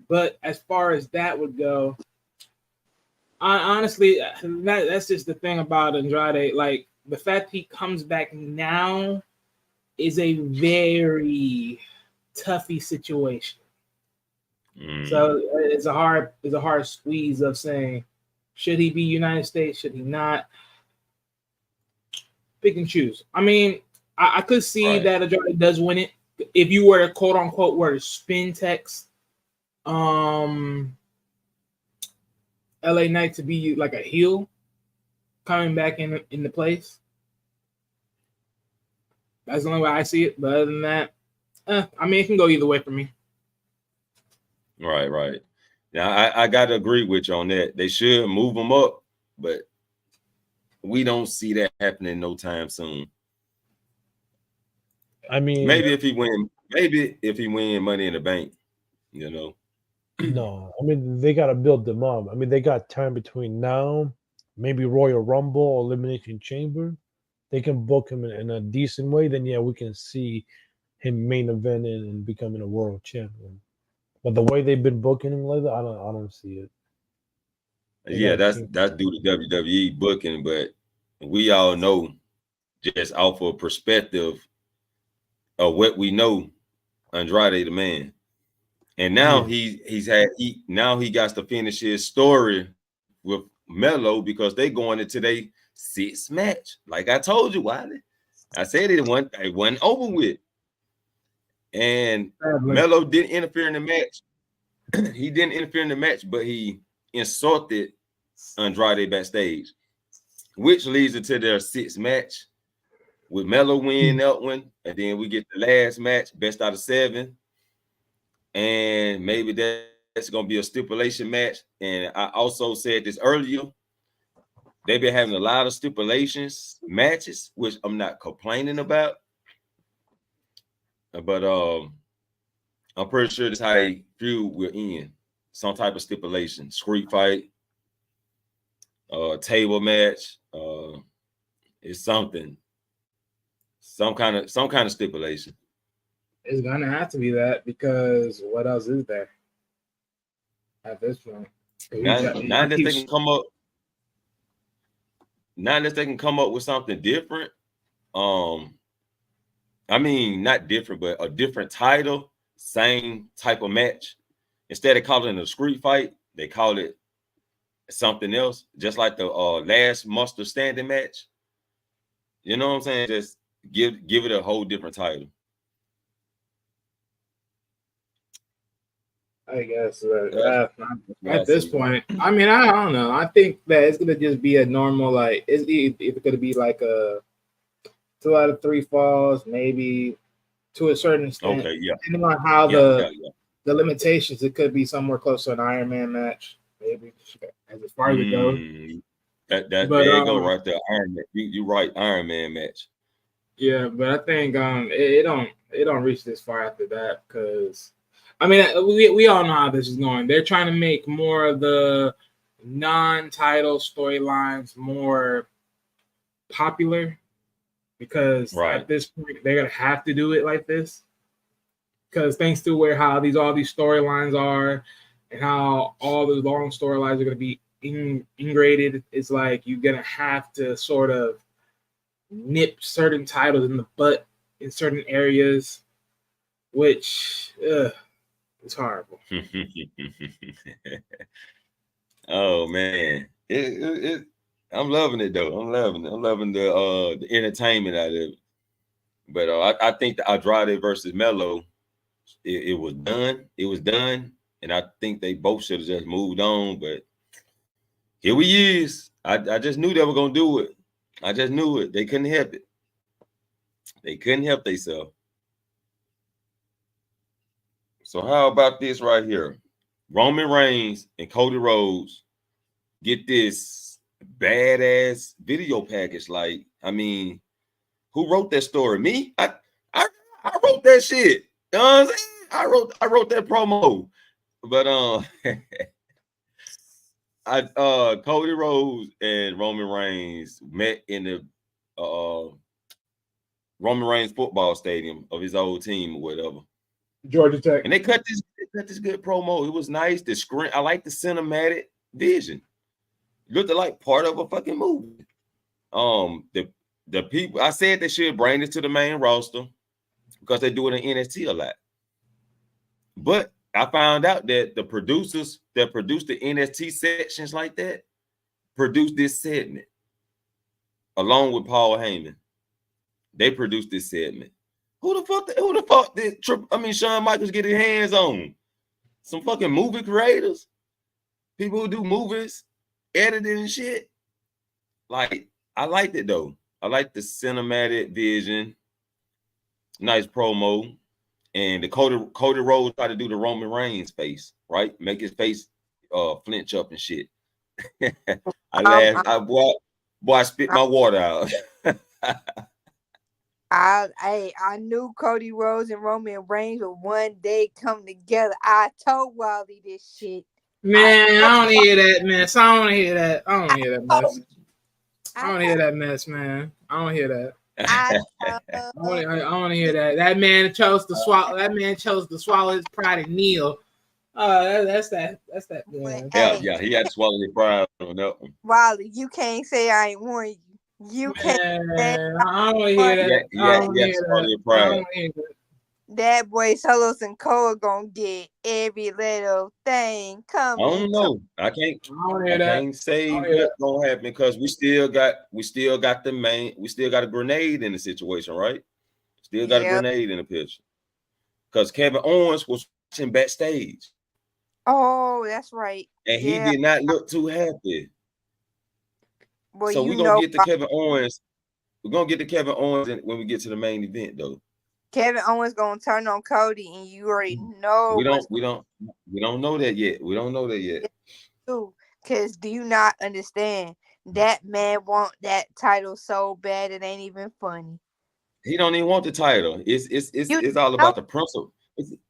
But as far as that would go, honestly, that's just the thing about Andrade. Like, the fact he comes back now is a very toughy situation. So it's a hard squeeze of saying, should he be United States? Should he not? Pick and choose. I mean, I could see that Andrade does win it if you were to quote unquote were to spin text LA Knight to be like a heel coming back in the place. That's the only way I see it. But other than that, I mean, it can go either way for me. Right. Now, I got to agree with you on that. They should move them up, but we don't see that happening no time soon. I mean, maybe if he win Money in the Bank, you know. No, I mean, they got to build them up. I mean, they got time between now, maybe Royal Rumble or Elimination Chamber. They can book him in a decent way. Then, yeah, we can see him main eventing and becoming a world champion. But the way they've been booking him lately, I don't see it. Yeah, that's due to WWE booking, but we all know, just off of perspective of what we know, Andrade the man. And now he got to finish his story with Melo because they going into their sixth match. Like I told you, Wiley. I said it wasn't over with. And Melo didn't interfere in the match. He didn't interfere in the match, but he insulted Andrade backstage, which leads into their sixth match with Melo winning that one. And then we get the last match, best out of 7. And maybe that's going to be a stipulation match. And I also said this earlier. They've been having a lot of stipulations matches, which I'm not complaining about. But I'm pretty sure this is how they feud will end. Some type of stipulation, street fight, table match. It's something. Some kind of stipulation. It's gonna have to be that because what else is there at this point? Not that they can come up. Not unless they can come up with something different. I mean, not different, but a different title, same type of match. Instead of calling it a street fight, they call it something else, just like the last Monster Standing match. You know what I'm saying? Just give it a whole different title. I guess at this point, I mean, I don't know. I think that it's gonna just be a normal like it's gonna be like a 2 out of 3 falls, maybe to a certain extent. Okay, yeah. Depending on how the limitations, it could be somewhere close to an Iron Man match, maybe as far as it goes. There you go right there. Iron Man. You're right, Iron Man match. Yeah, but I think it don't reach this far after that because I mean we all know how this is going. They're trying to make more of the non-title storylines more popular because at this point they're gonna have to do it like this because thanks to how all these storylines are and how all the long storylines are gonna be integrated, it's like you're gonna have to sort of nip certain titles in the butt in certain areas, which is horrible. Oh man, I'm loving it though. I'm loving the entertainment out of it. But I think the Andrade versus Melo, it was done. It was done, and I think they both should have just moved on. But here we is. I just knew they were gonna do it. I just knew it. They couldn't help it. They couldn't help themselves. So how about this right here? Roman Reigns and Cody Rhodes get this badass video package. Like, I mean, who wrote that story? Me? I wrote that shit. You know what I'm saying? I wrote that promo. But Cody Rhodes and Roman Reigns met in the Roman Reigns football stadium of his old team or whatever. Georgia Tech. And they cut this good promo. It was nice. The screen, I like the cinematic vision. It looked like part of a fucking movie. The people, I said they should bring this to the main roster because they do it in NXT a lot. But I found out that the producers that produce the NXT sections like that produced this segment along with Paul Heyman. They produced this segment. Who the fuck did Shawn Michaels get his hands on? Some fucking movie creators? People who do movies, editing and shit. Like, I liked it though. I like the cinematic vision. Nice promo. And the Cody Rhodes tried to do the Roman Reigns face, right? Make his face flinch up and shit. I laughed. I spit my water out. I knew Cody Rhodes and Roman Reigns would one day come together. I told Wally this shit. Man, I don't hear that mess. I don't hear that. I don't hear that mess. I don't hear that mess, man. I don't hear that. I want to hear that. That man chose to swallow. That man chose to swallow his pride and kneel. That's that. Man. Yeah. He had to swallow his pride on that one. Wally, you can't say I ain't warned you. You can't. I don't hear that. I don't hear that. That boy Solo Sikoa gonna get every little thing coming. I don't know. I can't say what's gonna happen because we still got a grenade in the situation, right? Still got a grenade in the picture. Because Kevin Owens was watching backstage. Oh, that's right. And he did not look too happy. Well, so we're gonna get to Kevin Owens. We're gonna get to Kevin Owens when we get to the main event, though. Kevin Owens gonna turn on Cody, and you already know. We don't know that yet. We don't know that yet. Because do you not understand? That man want that title so bad it ain't even funny. He don't even want the title. It's all about the principle.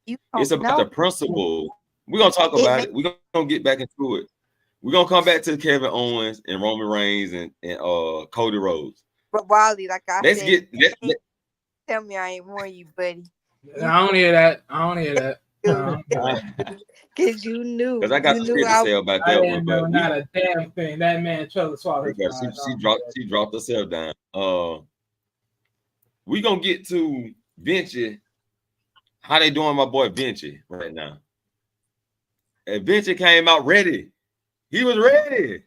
It's about the principle. We're gonna talk about it. We're gonna get back into it. We're gonna come back to Kevin Owens and Roman Reigns and Cody Rhodes. But Wally, like I said, tell me I ain't warn you, buddy. I don't hear that. Because you knew. Because I got some shit to say about that one. But not a damn thing. That man chose to swallow his pride. She dropped herself down. We gonna get to Vinci. How they doing, my boy Vinci, right now? And Vinci came out ready. He was ready.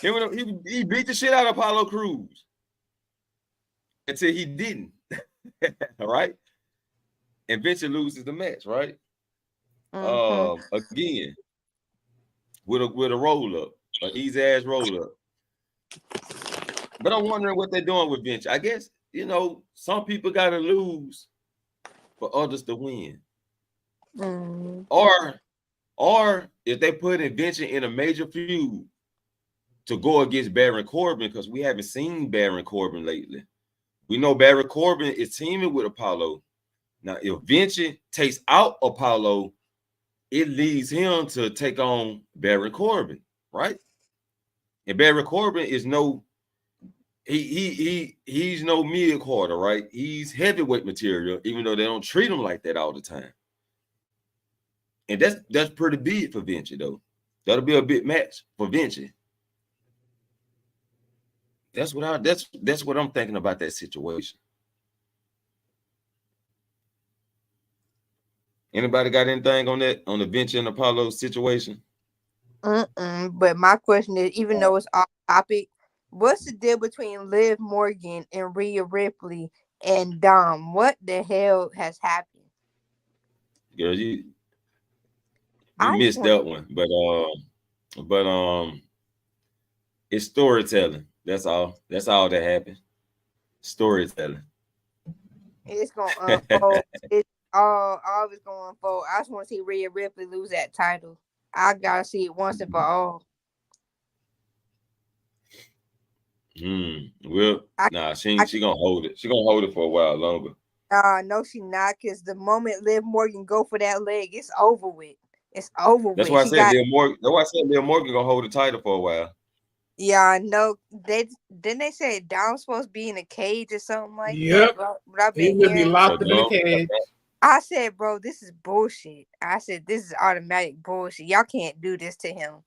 He beat the shit out of Apollo Crews. until he didn't. All right. And Vinci loses the match, right? Again, with a roll up, an easy ass roll up. But I'm wondering what they're doing with Vinci. I guess, some people gotta lose for others to win. Or if they put Vinci in a major feud to go against Baron Corbin, because we haven't seen Baron Corbin lately. We know Baron Corbin is teaming with Apollo. Now, if Vinci takes out Apollo, it leads him to take on Baron Corbin, right? And Baron Corbin is he's no mid-quarter, right? He's heavyweight material, even though they don't treat him like that all the time. And that's pretty big for Vinci, though. That'll be a big match for Vinci. That's what I'm thinking about that situation. Anybody got anything on the Vinci and Apollo situation? But my question is, even though it's off topic, what's the deal between Liv Morgan and Rhea Ripley and Dom? What the hell has happened? Girl, you missed that one, but it's storytelling. That's all that happened. Storytelling. It's gonna unfold. It's all it's gonna unfold. I just want to see Rhea Ripley lose that title. I gotta see it once and for all. Well, she gonna hold it. She gonna hold it for a while longer. No, she not. Cause the moment Liv Morgan go for that leg, it's over with. It's over with. That's why I said Liv Morgan gonna hold the title for a while. Yeah, I know. Didn't they say Dom's supposed to be in a cage or something like that? Yep. He will be locked in the cage. I said, bro, this is bullshit. I said, this is automatic bullshit. Y'all can't do this to him.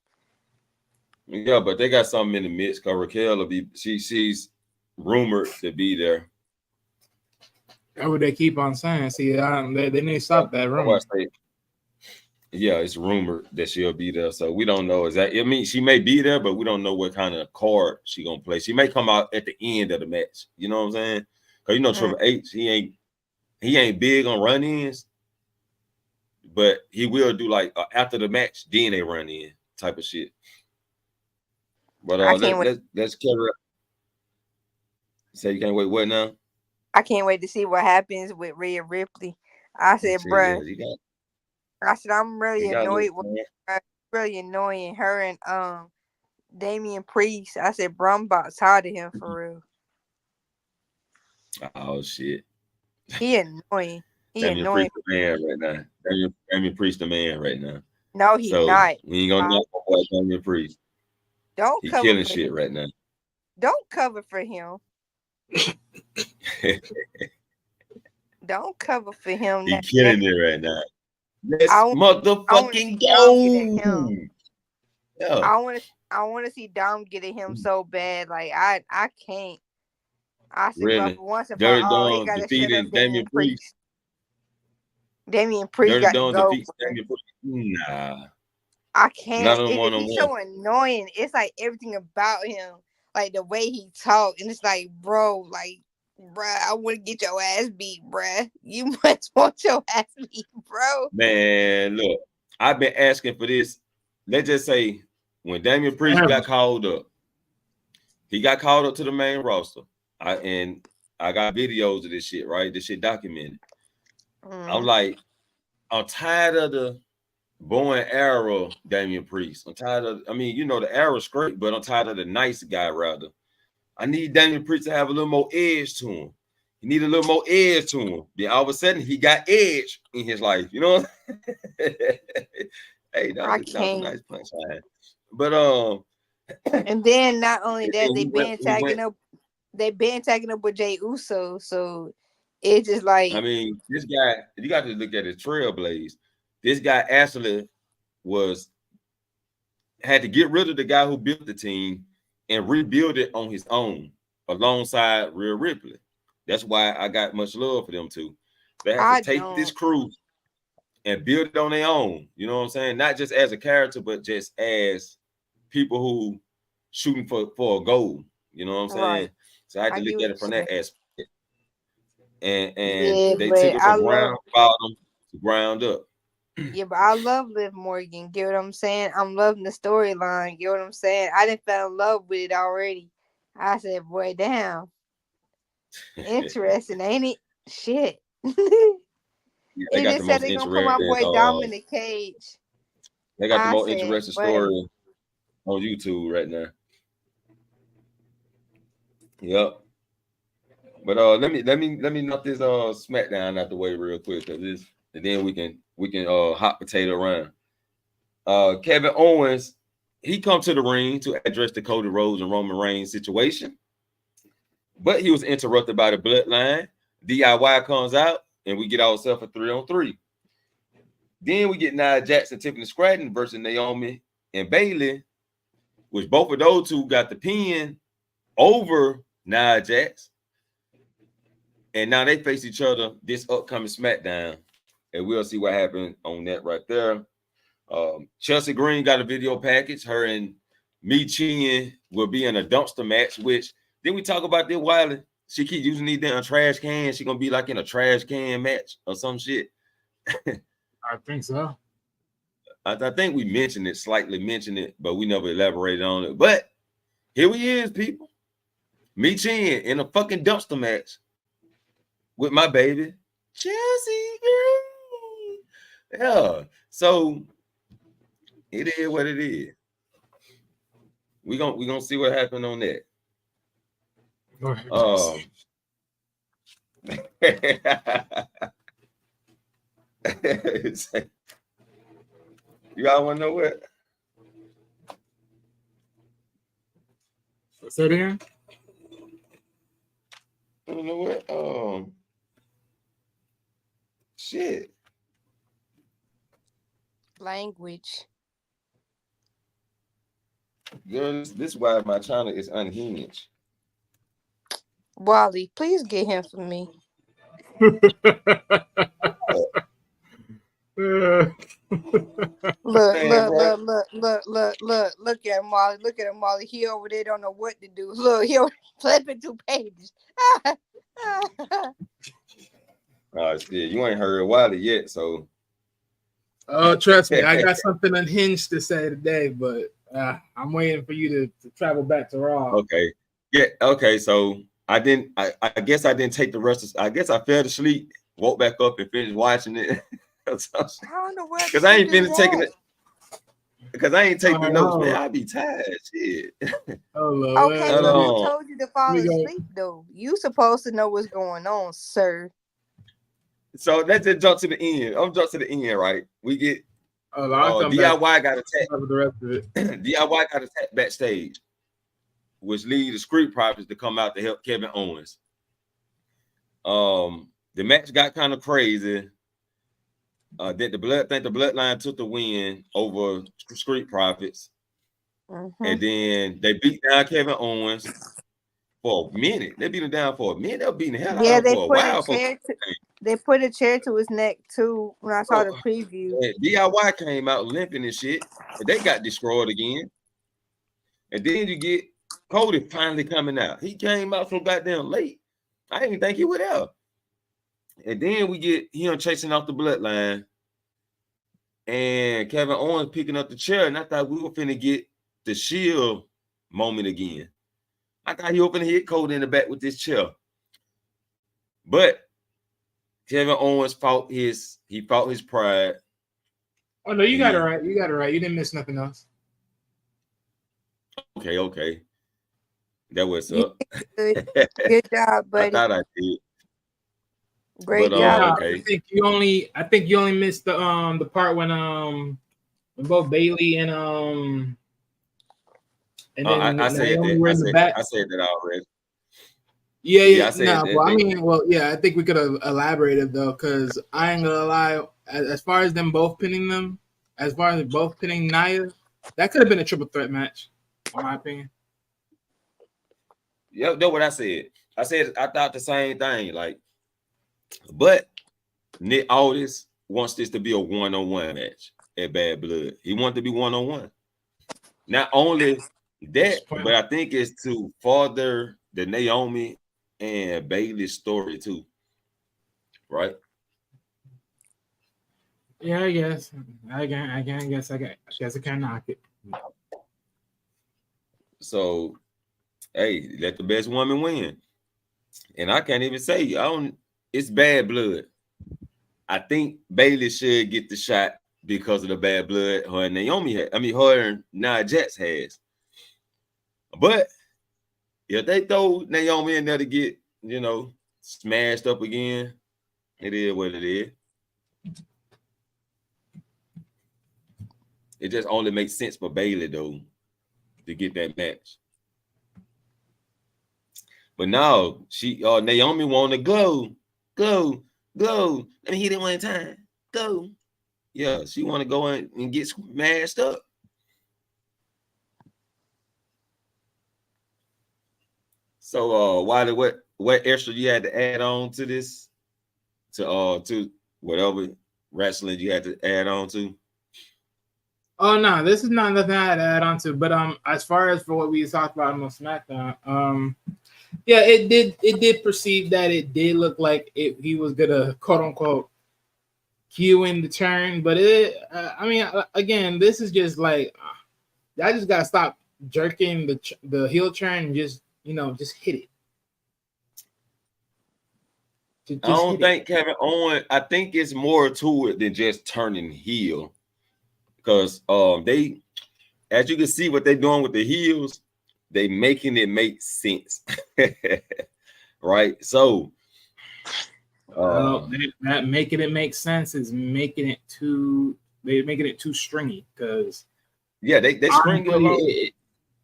Yeah, but they got something in the mix. Cause Raquel will be. She's rumored to be there. That's what they keep on saying. See, they need to stop that rumor. Yeah, it's rumored that she'll be there. So we don't know exactly. I mean, she may be there, but we don't know what kind of card she gonna play. She may come out at the end of the match. You know what I'm saying? Because Triple H, he ain't big on run-ins, but he will do like after the match, then they run in type of shit. But let's carry up. Say you can't wait. What now? I can't wait to see what happens with Rhea Ripley. I said, bro. I said, I'm really annoyed with her. Really annoying her and Damian Priest. I said, bro, I'm about tired of him for real. Oh shit. He annoying. Damian Priest the man right now. Damian Priest the man right now. No, he's not. We ain't gonna know about Damian Priest. Don't He cover killing for shit him. right now. Don't cover for him. Don't cover for him. He killing it right now. Let's motherfucking go. Yeah. I want to see Dom get at him so bad. Like I can't. I see really? Once and for all, he got to shut up Damian Priest. Damian Priest got to go. Nah. I can't. He's so annoying. It's like everything about him, like the way he talks, and it's like, bro, I want to get your ass beat, bruh. You must want your ass beat, bro. Man, look, I've been asking for this. Let's just say when Damian Priest got called up, he got called up to the main roster. I got videos of this shit, right? This shit documented. I'm like, I'm tired of the bow and arrow Damian Priest. I'm tired of, the arrow's great, but I'm tired of the nice guy rather. I need Damian Priest to have a little more edge to him. He need a little more edge to him. Then all of a sudden, he got edge in his life. You know? Hey, that was a nice punchline. But and then not only that, they've been tagging up with Jey Uso. So it's just like, this guy, you got to look at his trailblaze. This guy actually had to get rid of the guy who built the team and rebuild it on his own alongside Rhea Ripley. That's why I got much love for them too. They have to take this crew and build it on their own. You know what I'm saying? Not just as a character, but just as people who shooting for a goal. You know what I'm saying? Right. So I had to look at it from that aspect. and Yeah, they but took it I from love. ground bottom to ground up. Yeah, but I love Liv Morgan. Get what I'm saying? I'm loving the storyline. Get what I'm saying? I didn't fell in love with it already. I said, boy, damn. Interesting, ain't it? Shit. Yeah, they It got the just said most they're gonna put my interesting. boy Dom in the cage. They got the I most said, interesting buddy. story on YouTube right now. Yep. But let me knock this SmackDown out the way real quick, and then we can hot potato around. Kevin Owens, he come to the ring to address the Cody Rhodes and Roman Reigns situation, but he was interrupted by the Bloodline. DIY comes out, and we get ourselves a 3-on-3. Then we get Nia Jax and Tiffany Stratton versus Naomi and Bayley, which both of those two got the pin over Nia Jax. And now they face each other this upcoming SmackDown. And we'll see what happened on that right there. Chelsea Green got a video package. Her and Mi Chin will be in a dumpster match, which didn't we talk about this while she keep using these damn trash cans? She gonna be like in a trash can match or some shit. I think so. I think we slightly mentioned it, but we never elaborated on it. But here we is, people. Mi Chin in a fucking dumpster match with my baby Chelsea Green. Yeah, so it is what it is. We gonna see what happened on that. You all want to know what? Say it again. I don't know what. Shit. Language. Girl, this is why my channel is unhinged. Wally, please get him for me. Look at him, Molly. Look at him, Molly. He over there don't know what to do. Look, he flipping 2 pages. Oh shit, you ain't heard Wiley yet, so. Oh, trust me, I got something unhinged to say today, but I'm waiting for you to travel back to Raw. Okay. Yeah, okay, so I guess I didn't take the rest of I guess I fell asleep, woke back up and finished watching it. Because I ain't finished taking it. Because I ain't taking the notes, man. I be tired. Shit. Okay, but who told you to fall asleep though? You supposed to know what's going on, sir. So let's just jump to the end. I'm jump to the end, right? We get DIY got attacked. The rest of it. DIY got attacked backstage, which leads the Street Profits to come out to help Kevin Owens. The match got kind of crazy. The Bloodline took the win over Street Profits, and then they beat down Kevin Owens for a minute. They beat him down for a minute. They were beating the hell out of him for a while. They put a chair to his neck too when I saw the preview. DIY came out limping and shit, but they got destroyed again. And then you get Cody finally coming out. He came out so goddamn late. I didn't even think he would have. And then we get him chasing off the Bloodline and Kevin Owens picking up the chair. And I thought we were finna get the Shield moment again. I thought he was finna hit Cody in the back with this chair. But Kevin Owens fought his pride. Oh no, you got it right. You got it right. You didn't miss nothing else. Okay. That was up. Good job, buddy. I thought I did. Great job. Okay. I think you only missed the part when both Bayley and then I said that. I said that already. Yeah. I think we could have elaborated though, because I ain't gonna lie. As far as them both pinning them, as far as both pinning Nia, that could have been a triple threat match, in my opinion. Yeah, that's what I said. I thought the same thing. Like, but Nick Aldis wants this to be a one-on-one match at Bad Blood. He wants to be one-on-one. Not only that, but I think it's to further the Naomi and Bayley story too. right? Yeah, I guess. I guess I can't knock it. So, hey, let the best woman win. And I can't even say it's bad blood. I think Bailey should get the shot because of the bad blood her and Naomi had. I mean, her and Nia Jax has. But if they throw Naomi in there to get, smashed up again, it is what it is. It just only makes sense for Bailey, though, to get that match. But now Naomi want to go. Let me hit it one time. Go. Yeah, she want to go in and get smashed up. So what extra you had to add on to this? To whatever wrestling you had to add on to? Oh no, this is not nothing I had to add on to. But as far as for what we talked about on SmackDown, yeah, it did perceive that it did look like he was gonna quote unquote cue in the turn, but again, this is just like I just gotta stop jerking the heel turn and just hit it. I don't think Kevin Owens. I think it's more to it than just turning heel, because they, as you can see, what they're doing with the heels, they making it make sense, right? So, that making it make sense is making it too stringy, because they string it.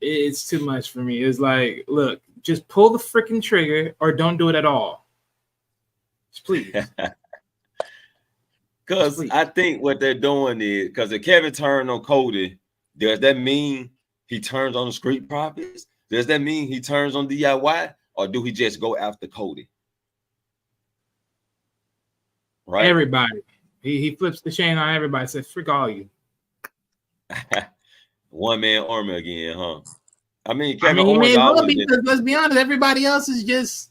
It's too much for me. It's like, look, just pull the freaking trigger or don't do it at all. Please. Because I think what they're doing is, because if Kevin turned on Cody, does that mean he turns on the Street Profits? Does that mean he turns on DIY? Or do he just go after Cody? Right? Everybody. He flips the chain on everybody. Says, "Frick all you." One man army again, huh? I mean, Kevin Owens because let's be honest, everybody else is just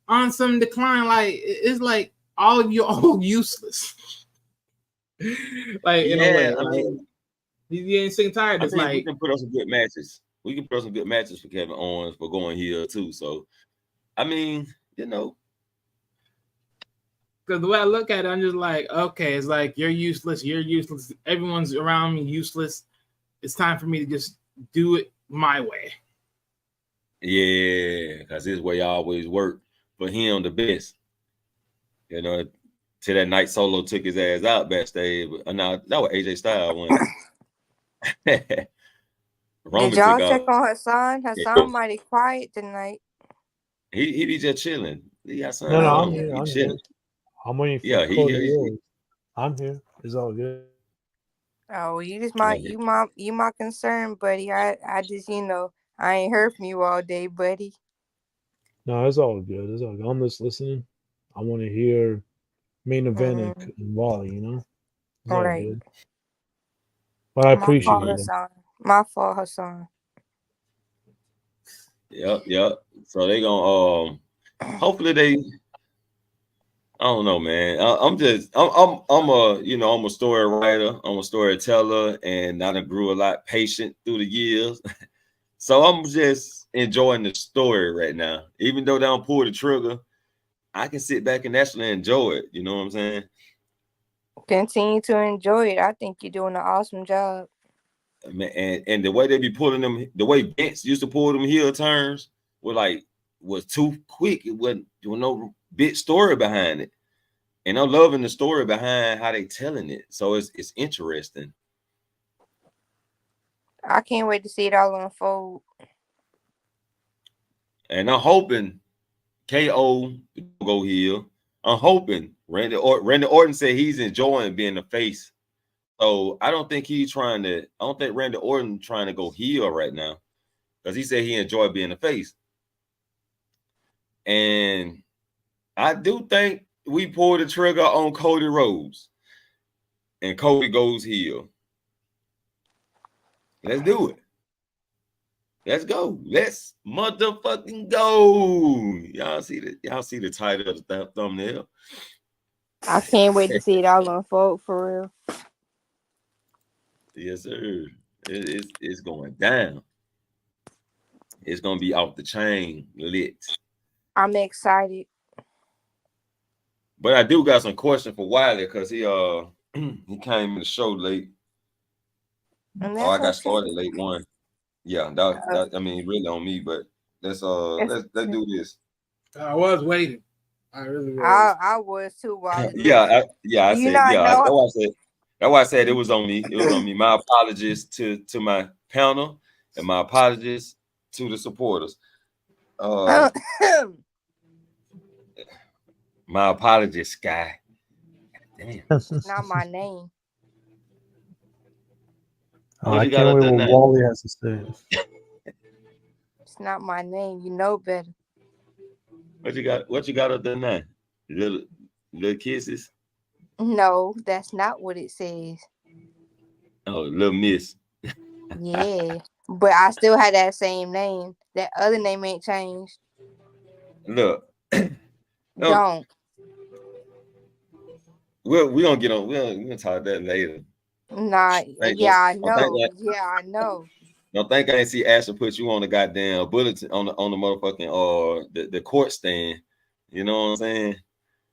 on some decline. Like, it's like all of you all useless. Like, in a way, I mean, he's getting sick and tired. It's like we can put on some good matches. We can put on some good matches for Kevin Owens for going here too. So, I mean, because the way I look at it, I'm just like, okay, it's like you're useless. Everyone's around me useless. It's time for me to just do it my way. Yeah, because his way always worked for him the best. Till that night Solo took his ass out backstage. But no, that was AJ Styles one. Did y'all check on Hassan? Hassan mighty quiet tonight. He be just chilling. He got something. No, I'm here. I'm here. I'm waiting for Cody. I'm here. It's all good. Oh, you my concern, buddy. I just I ain't heard from you all day, buddy. No, it's all good. It's all good. I'm just listening. I want to hear main event and Wally. It's all good. But I appreciate it. My fault, Hassan. Yep. So they gonna hopefully they. I don't know, man. I'm a story writer. I'm a storyteller, and I done grew a lot patient through the years. So I'm just enjoying the story right now. Even though they don't pull the trigger, I can sit back and actually enjoy it. You know what I'm saying? Continue to enjoy it. I think you're doing an awesome job. And the way they be pulling them, the way Vince used to pull them heel turns was too quick. It wasn't no big story behind it. And I'm loving the story behind how they telling it. So it's interesting. I can't wait to see it all unfold. And I'm hoping KO go heel. I'm hoping Randy Orton said he's enjoying being the face. So I don't think Randy Orton trying to go heel right now, because he said he enjoyed being the face. And I do think we pull the trigger on Cody Rhodes and Cody goes heel. Let's do it. Let's go. Let's motherfucking go. Y'all see the title of the thumbnail. I can't wait to see it all unfold for real. Yes, sir. It's going down. It's gonna be off the chain lit. I'm excited. But I do got some question for Wiley because he he came in the show late. And I got that's started late one. Yeah, that I mean really on me, but let's do this. I was waiting. I really was. I was too. While I said that's why I said it was on me. It was on me. My apologies to my panel and my apologies to the supporters. My apologies, Sky. Damn. It's not my name. I can't wait what Wally has to say. It's not my name. You know better. What you got up there now? Little kisses? No, that's not what it says. Oh, little miss. Yeah. But I still had that same name. That other name ain't changed. Look. Don't. We gonna get on. We're gonna talk that later. Nah. Yeah, I know. Yeah, I know. Don't think I ain't see Asher put you on the goddamn bulletin on the motherfucking the court stand. You know what I'm saying?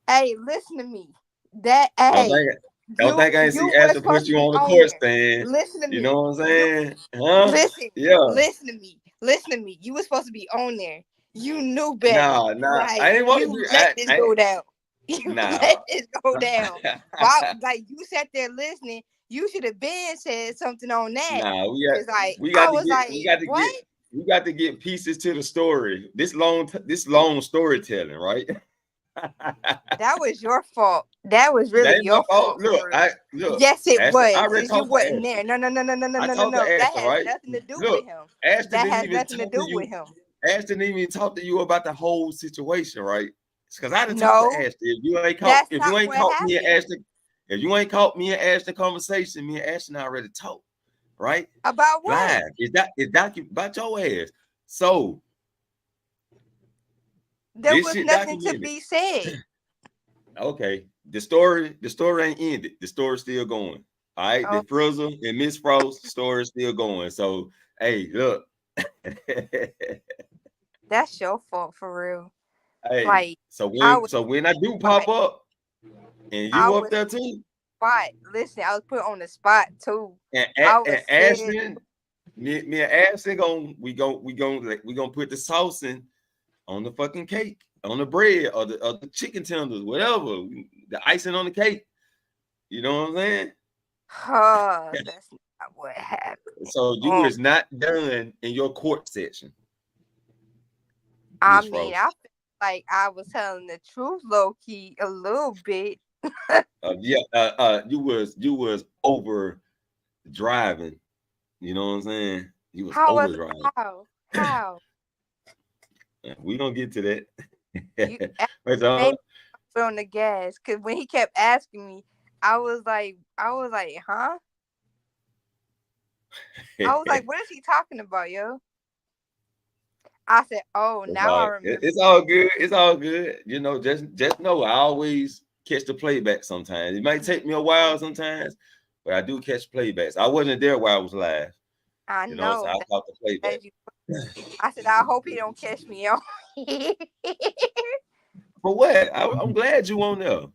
Hey, listen to me. Don't think I ain't see Asher put you on the court stand. Listen to me. You know what I'm saying? Huh? Listen. Yeah. Listen to me. Listen to me. You were supposed to be on there. You knew better. Nah. Like, I ain't want to let this go down. You nah. let this go down. Like you sat there listening. You should have been said something on that. Nah, we got to get pieces to the story. This long storytelling, right? That was your fault. That was really your fault. Look. Yes, it Ashley, was. You wasn't there. No. That has nothing to do with him. That has nothing to do with him. Ash didn't even talk to you about the whole situation, right? Because I didn't talk to Ash. If you ain't caught me and Ashton. If you ain't caught me and Ashton conversation, me and Ashton already talked, right? About what? Live. It's documented about your ass. So there was nothing to be said. Okay. The story ain't ended. The story's still going. All right. The Frizzle and Miss Frost story is still going. So hey, look. That's your fault for real. Hey, like so when I do pop up. And you up there too? Spot. Listen, I was put on the spot too. And Ashton, me and Ashton we gonna put the sauce on the fucking cake, on the bread, or the chicken tenders, whatever. The icing on the cake. You know what I'm saying? That's not what happened. So you is not done in your court session. I mean, I feel like I was telling the truth, low key, a little bit. You was over driving. You know what I'm saying? You was over driving. How? We gonna get to that. Put on the gas, because when he kept asking me, I was like, huh? I was like, what is he talking about, yo? I said, oh, now I remember. It's all good. It's all good. You know, just know I always catch the playback sometimes. It might take me a while sometimes, but I do catch playbacks. I wasn't there while I was live. I know. So I caught the playback. I said, I hope he don't catch me on. For what? I'm glad you on there.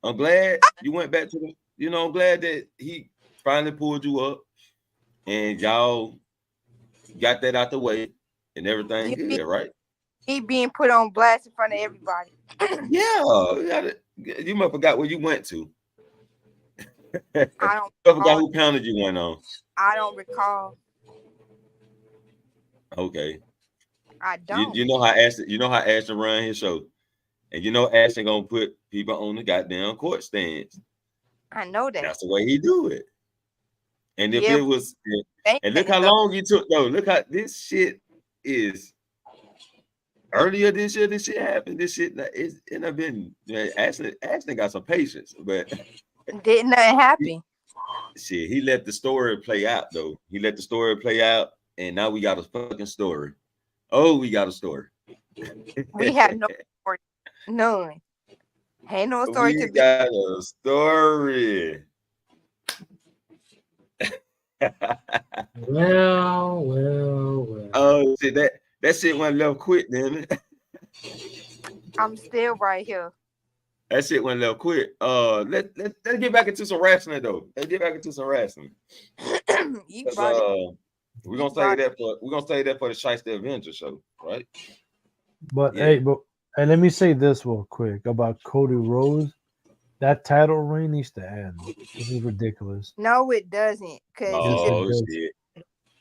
I'm glad you went back to I'm glad that he finally pulled you up and y'all got that out the way and everything good, right? He being put on blast in front of everybody. Yeah, you might forgot where you went to. I forgot who pounded you went on. I don't recall. Okay. I don't. You know how Ashton run his show, and Ashton gonna put people on the goddamn court stands. I know that. That's the way he do it. And if it was, and look how long he took though. Look how this shit is. Earlier this year, this shit happened. This shit and I've been Ashton got some patience, but didn't nothing happen. Shit, he let the story play out though. He let the story play out, and now we got a fucking story. Oh, we got a story. We had no story. None. Ain't no story We to be. got a story. Well. Oh, shit, that shit went left quick, didn't it? I'm still right here. That shit went left quick. Let's get back into some wrestling though. Let's get back into some wrestling. You brought it. We're gonna say that for the Shiesty Avenger show, right? But Yeah. hey, let me say this real quick about Cody Rhodes. That title reign needs to end. This is ridiculous. No, it doesn't. Because Oh shit.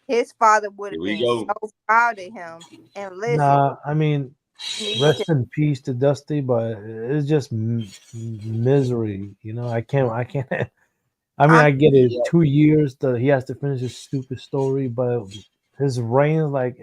his father would Here have we been go. so proud of him. And listen, Nah, I mean, needs rest to- in peace to Dusty, but it's just misery. You know, I can't. I mean, I get it. 2 years that he has to finish his stupid story, but his reign is like,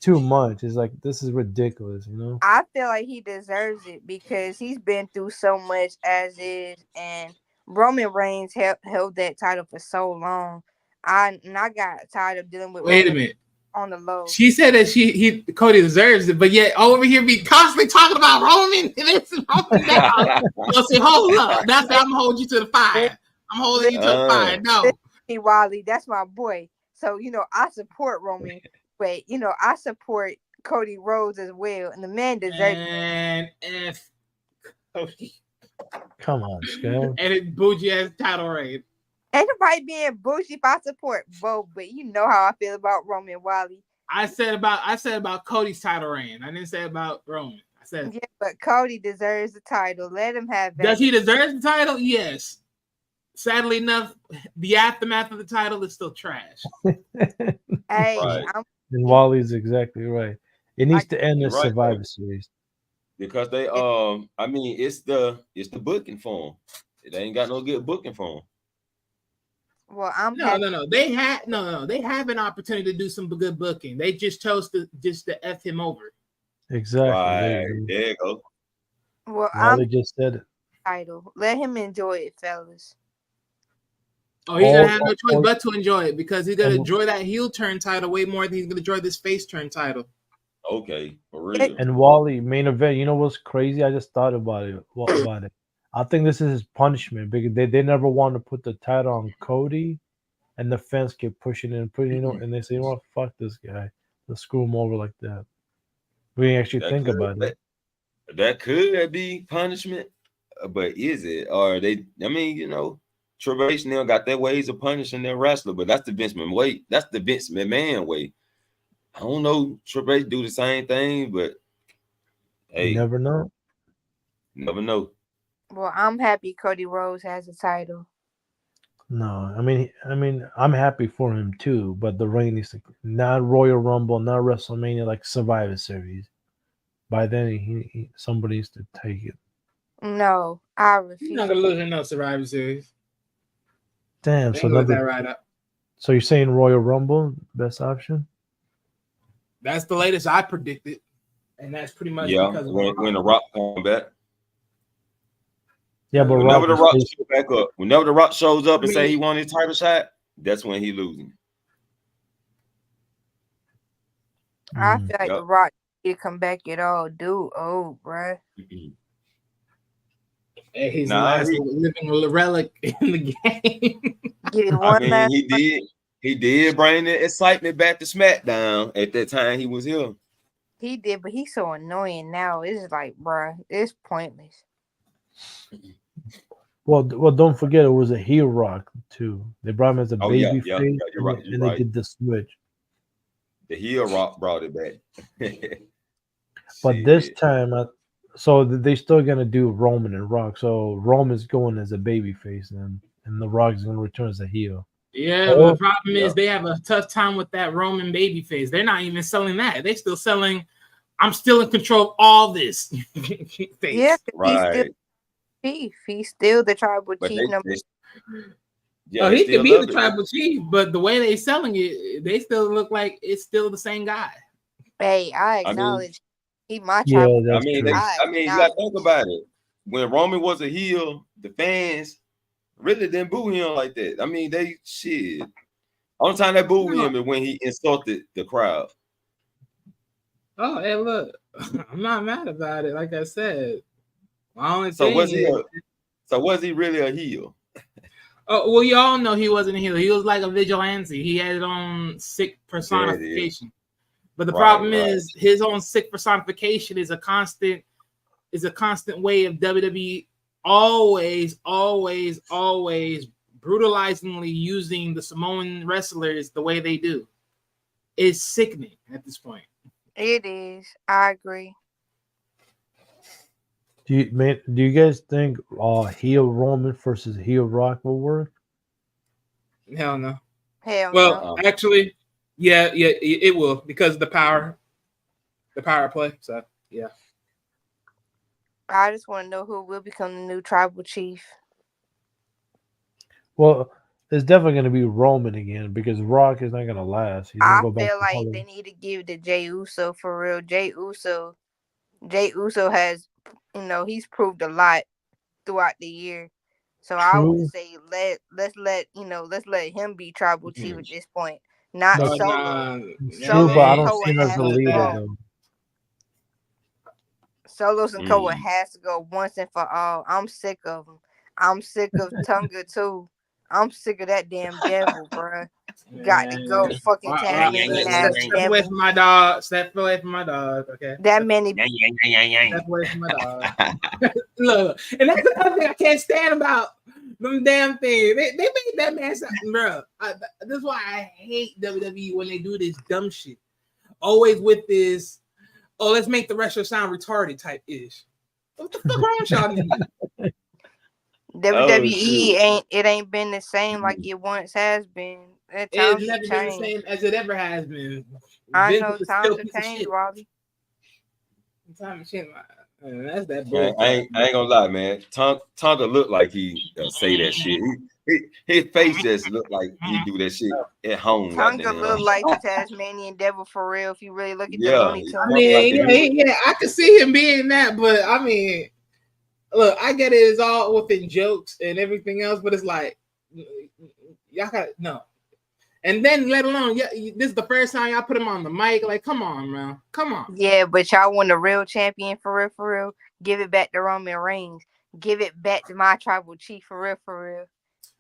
too much. It's like, this is ridiculous. You know. I feel like he deserves it because he's been through so much as is, and Roman Reigns held that title for so long. I got tired of dealing with. Wait a Roman minute. On the low. She said that Cody deserves it, but yet over here be constantly talking about Roman and this and Roman now. So say, hold up. That's I'm gonna hold you to the fire. I'm holding you to the fire. No. Hey, Wally, that's my boy. So I support Roman, but I support Cody Rhodes as well, and the man deserves and if Cody. Come on, Scale. And it bougie ass title reign. Ain't nobody being bougie if I support both, but you know how I feel about Roman, Wally. I said about Cody's title reign. I didn't say about Roman. I said yeah, but Cody deserves the title. Let him have it. Does he deserve the title? Yes. Sadly enough, the aftermath of the title is still trash. Hey, Right. And Wally's exactly right. It needs to end the Right, Survivor right. Series. Because they I mean it's the booking for him. They ain't got no good booking for him. Well, I'm no. They have an opportunity to do some good booking. They just chose to F him over. Exactly. Right. There you go. Well, Wally just said it. Title. Let him enjoy it, fellas. Oh, he's gonna have no choice but to enjoy it because he's gonna enjoy that heel turn title way more than he's gonna enjoy this face turn title. Okay, for real. And Wally, main event, you know what's crazy? I just thought about it. What about it? I think this is his punishment because they never want to put the title on Cody, and the fans keep pushing it and putting and they say, you know what, fuck this guy. Let's screw him over like that. We didn't actually think about it. That could be punishment, but is it? Or they? I mean, Triple H now got their ways of punishing their wrestler, but that's the Vince McMahon way. That's the Vince McMahon way. I don't know. Triple H do the same thing, but hey, you never know. Never know. Well, I'm happy Cody Rhodes has a title. No, I mean, I'm happy for him too, but the reign is not Royal Rumble, not WrestleMania, like Survivor Series. By then, somebody needs to take it. No, I refuse. You're not gonna lose in no Survivor Series. Damn. So that right up. So you're saying Royal Rumble best option? That's the latest I predicted, and that's pretty much because when the Rock comes back. Yeah, but whenever the Rock shows back up, whenever the Rock shows up and say he won his title shot, that's when he losing. I feel like the Rock did come back at all, dude. Oh, bruh. Hey, he's the last living relic in the game. I mean, he did bring the excitement back to SmackDown at that time he was here. He did, but he's so annoying now. It's like, bruh, it's pointless. Well, don't forget it was a heel Rock too. They brought him as a baby face, you're right, and they did the switch. The heel Rock brought it back. But this time, so they still gonna do Roman and Rock. So Roman's going as a baby face, and the Rock's gonna return as a heel. Yeah, but the problem is they have a tough time with that Roman baby face. They're not even selling that. They're still selling, I'm still in control of all this. Face. Yeah, right. He's still the tribal chief. He could be the tribal chief, but the way they're selling it, they still look like it's still the same guy. Hey, I acknowledge he my tribal. I mean, you gotta think about it. When Roman was a heel, the fans really didn't boo him like that. I mean, only time they booed him is when he insulted the crowd. Oh, hey, look, I'm not mad about it. Like I said, My only So thing was he really a heel? Oh, well, you all know he wasn't a heel. He was like a vigilante. He had his own sick personification. But the problem is his own sick personification is a constant way of WWE always brutalizingly using the Samoan wrestlers the way they do. It's sickening at this point. It is. I agree. Do you guys think heel Roman versus heel Rock will work? Hell no. Hell well, no. Actually, yeah, it will because of the power play. So yeah. I just want to know who will become the new tribal chief. Well, it's definitely going to be Roman again because Rock is not going to last. He's I going to go back feel to like Hollywood. they need to give it to Jey Uso for real. Jey Uso has, he's proved a lot throughout the year. So I would say let's let him be tribal chief at this point. Not Solo. True, but I don't see him as the leader though. Solos and Koa has to go once and for all. I'm sick of him. I'm sick of Tonga too. I'm sick of that damn devil, bro. Got to go, fucking Tasmanian ass Step away from my dog. Step away from my dog. Okay. That many. Step away from my dog. Look, and that's another thing I can't stand about them damn things. They made that man sound, bro. That's why I hate WWE when they do this dumb shit. Always with this. Oh, let's make the wrestler sound retarded type ish. What the fuck wrong with y'all? WWE ain't been the same like it once has been. It's never been the same as it ever has been. I know times have changed, Robbie. Time to change. That's that man, bull. I ain't gonna lie, man. Tonga look like he say that shit. His face just look like he do that shit at home. Tonga look like the Tasmanian devil for real. If you really look at the Looney Tunes. I mean, yeah, I could see him being that, but I mean, look, I get it. It's all within jokes and everything else, but it's like y'all got no. And then, let alone, this is the first time y'all put him on the mic. Like, come on, man. Come on. Yeah, but y'all want a real champion for real. Give it back to Roman Reigns. Give it back to my tribal chief for real.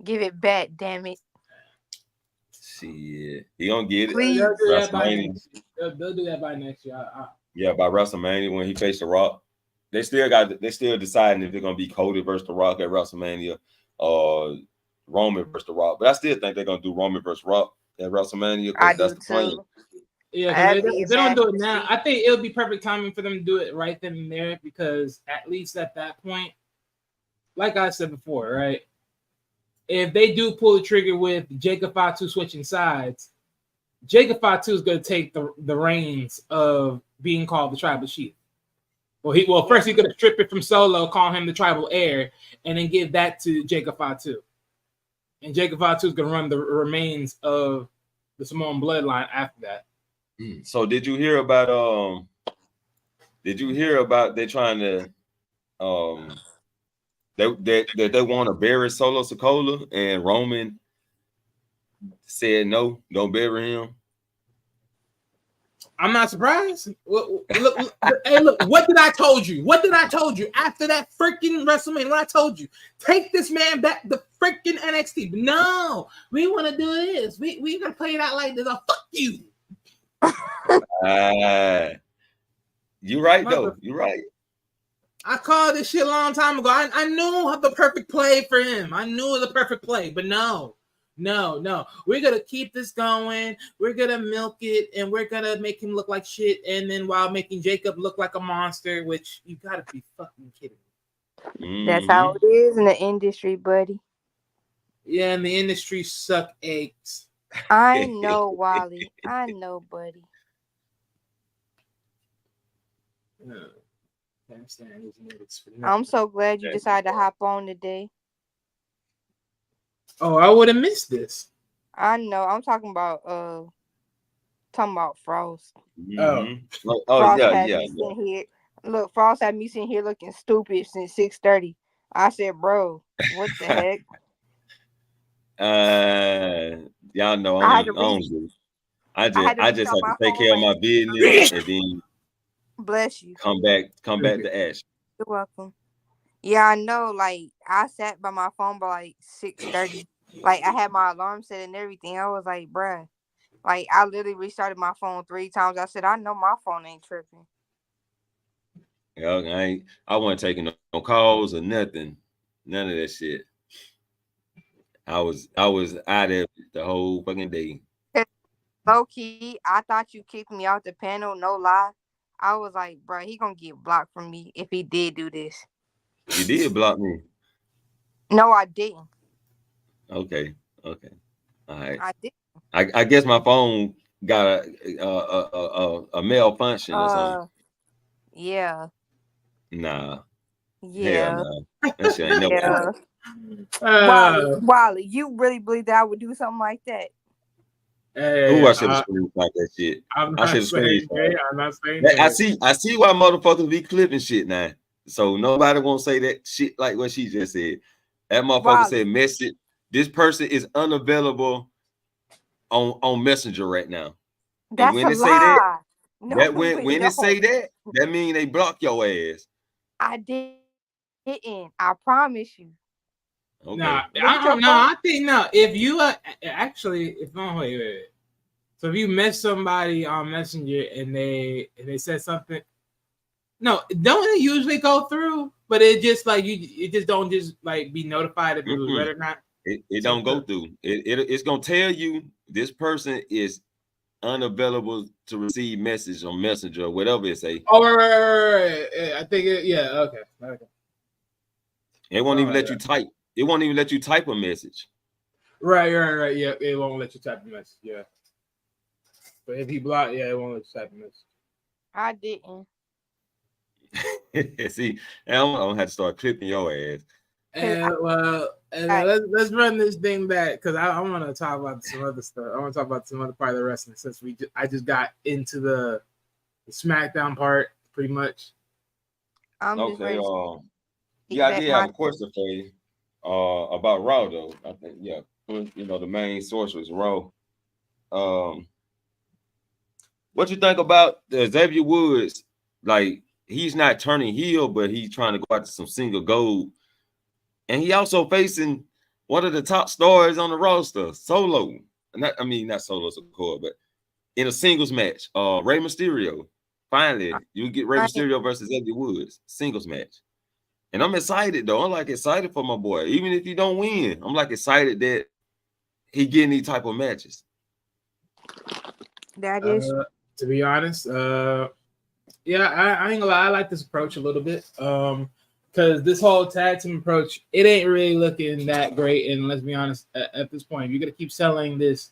Give it back, damn it. Shit. He gonna get it. Please. They'll do that by next year. Yeah, by WrestleMania when he faced The Rock. They still deciding if they're gonna be Cody versus The Rock at WrestleMania or Roman versus The Rock. But I still think they're gonna do Roman versus Rock at WrestleMania because that's the plan. Yeah, if they don't do it now, I think it'll be perfect timing for them to do it right then and there because at least at that point, like I said before, right? If they do pull the trigger with Jacob Fatu switching sides, Jacob Fatu is going to take the reins of being called the tribal chief. Well, first he's going to strip it from Solo, call him the tribal heir, and then give that to Jacob Fatu. And Jacob Fatu is going to run the remains of the Samoan bloodline after that. So did you hear about they're trying to that they want to bury Solo Sikoa and Roman said no, don't bury him? I'm not surprised. Look, hey, look, what did I told you? What did I told you after that freaking WrestleMania? What I told you, take this man back to freaking NXT. No, we want to do this. We gonna play it out like this. Oh, fuck you. You're right though. You're right. I called this shit a long time ago. I knew the perfect play for him. I knew the perfect play, but no. We're gonna keep this going. We're gonna milk it, and we're gonna make him look like shit, and then while making Jacob look like a monster, which you gotta be fucking kidding me. That's how it is in the industry, buddy. Yeah, and the industry suck eggs. I know, Wally. I know, buddy. I'm so glad you decided to hop on today. Oh, I would have missed this. I know. I'm talking about Frost. Oh, yeah. Here. Look, Frost had me sitting here looking stupid since 6:30. I said, bro, what the heck? Y'all know I just have to take care of my business and then bless you. come back to Ash. You're welcome. Yeah, I know. Like I sat by my phone by like 6:30. Like I had my alarm set and everything. I was like, bruh. Like I literally restarted my phone 3 times. I said, I know my phone ain't tripping. Yeah, I wasn't taking no calls or nothing. None of that shit. I was out of the whole fucking day. Low key, I thought you kicked me out the panel. No lie. I was like, bruh, he gonna get blocked from me if he did do this. You did block me. No, I didn't. Okay. All right. I did. I guess my phone got a malfunction or something. Yeah. Nah. Yeah. Hell nah. That shit ain't never happened. Wally, you really believe that I would do something like that? Who I should have screenshot that shit. I should have screenshot. I'm not saying that. I see why motherfuckers be clipping shit now. So nobody won't say that shit like what she just said. That motherfucker said message. This person is unavailable on Messenger right now. That's and when a they lie. say that, No, when they say that means they block your ass. I didn't. I promise you. Okay. Nah, I think no. If you actually, wait. So if you miss somebody on Messenger and they said something, no, don't it usually go through? But it just like it just don't just like be notified if it was read or not. It don't go through. It's gonna tell you this person is unavailable to receive message on Messenger or whatever it say. Oh, right. I think okay. It won't even let you type. It won't even let you type a message. Right. Yeah, it won't let you type a message. Yeah. But if you block, it won't let you type a message. I didn't. See, I'm gonna have to start clipping your ass. And let's run this thing back because I want to talk about some other stuff. I want to talk about some other part of the wrestling since I just got into the SmackDown part pretty much. Okay. Yeah, I did have a question for you. About Raw though. I think the main source was Raw. What you think about Xavier Woods? Like he's not turning heel, but he's trying to go after some single gold. And he also facing one of the top stars on the roster, Solo. Not Solo, of course, but in a singles match, Rey Mysterio. Finally, you get Rey Mysterio versus Xavier Woods, singles match. And I'm excited though. I'm like excited for my boy. Even if he don't win, I'm like excited that he getting these type of matches. That is, to be honest, I ain't gonna lie. I like this approach a little bit. Because this whole tag team approach, it ain't really looking that great. And let's be honest, at this point, if you're gonna keep selling this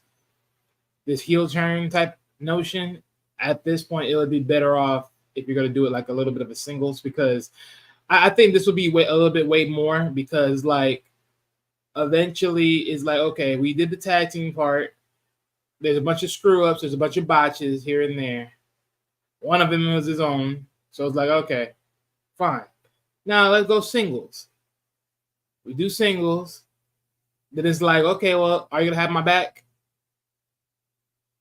heel turn type notion, at this point, it would be better off if you're gonna do it like a little bit of a singles. Because I think this would be a little bit way more. Because like eventually, it's like okay, we did the tag team part. There's a bunch of screw ups. There's a bunch of botches here and there. One of them was his own, so it's like okay, fine. Now let's go singles. We do singles. Then it's like, okay, well, are you gonna have my back?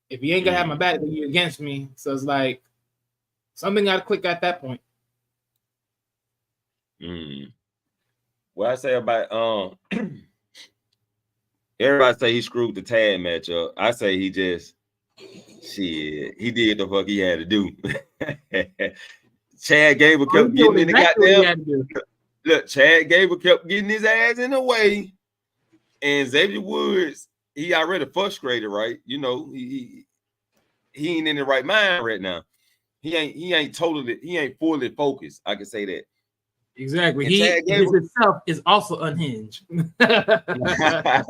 If you ain't gonna have my back, then you're against me. So it's like something gotta click at that point. What I say about everybody say he screwed the tag match up. I say he just he did the fuck he had to do. Chad Gable kept getting in the goddamn. Look, Chad Gable kept getting his ass in the way, and Xavier Woods, he already frustrated, right? You know, he ain't in the right mind right now. He ain't fully focused. I can say that. Exactly. He himself is also unhinged.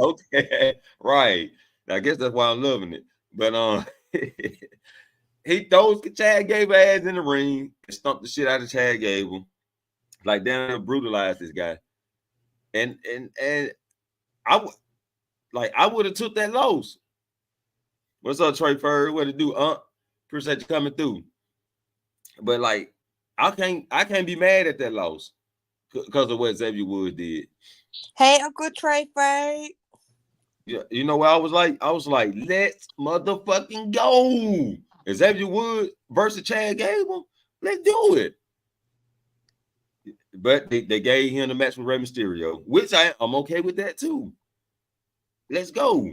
Okay, right. I guess that's why I'm loving it. But he throws Chad Gable ass in the ring and stumped the shit out of Chad Gable. Like damn, brutalized this guy. And I would have took that loss. What's up, Trey Furr? What to do? Appreciate you coming through. But like, I can't be mad at that loss because of what Xavier Woods did. Hey, Uncle Trey Furr. Yeah, you know what I was like? I was like, let's motherfucking go. Xavier Woods versus Chad Gable. Let's do it. But they gave him the match with Rey Mysterio, which I'm okay with that too. Let's go.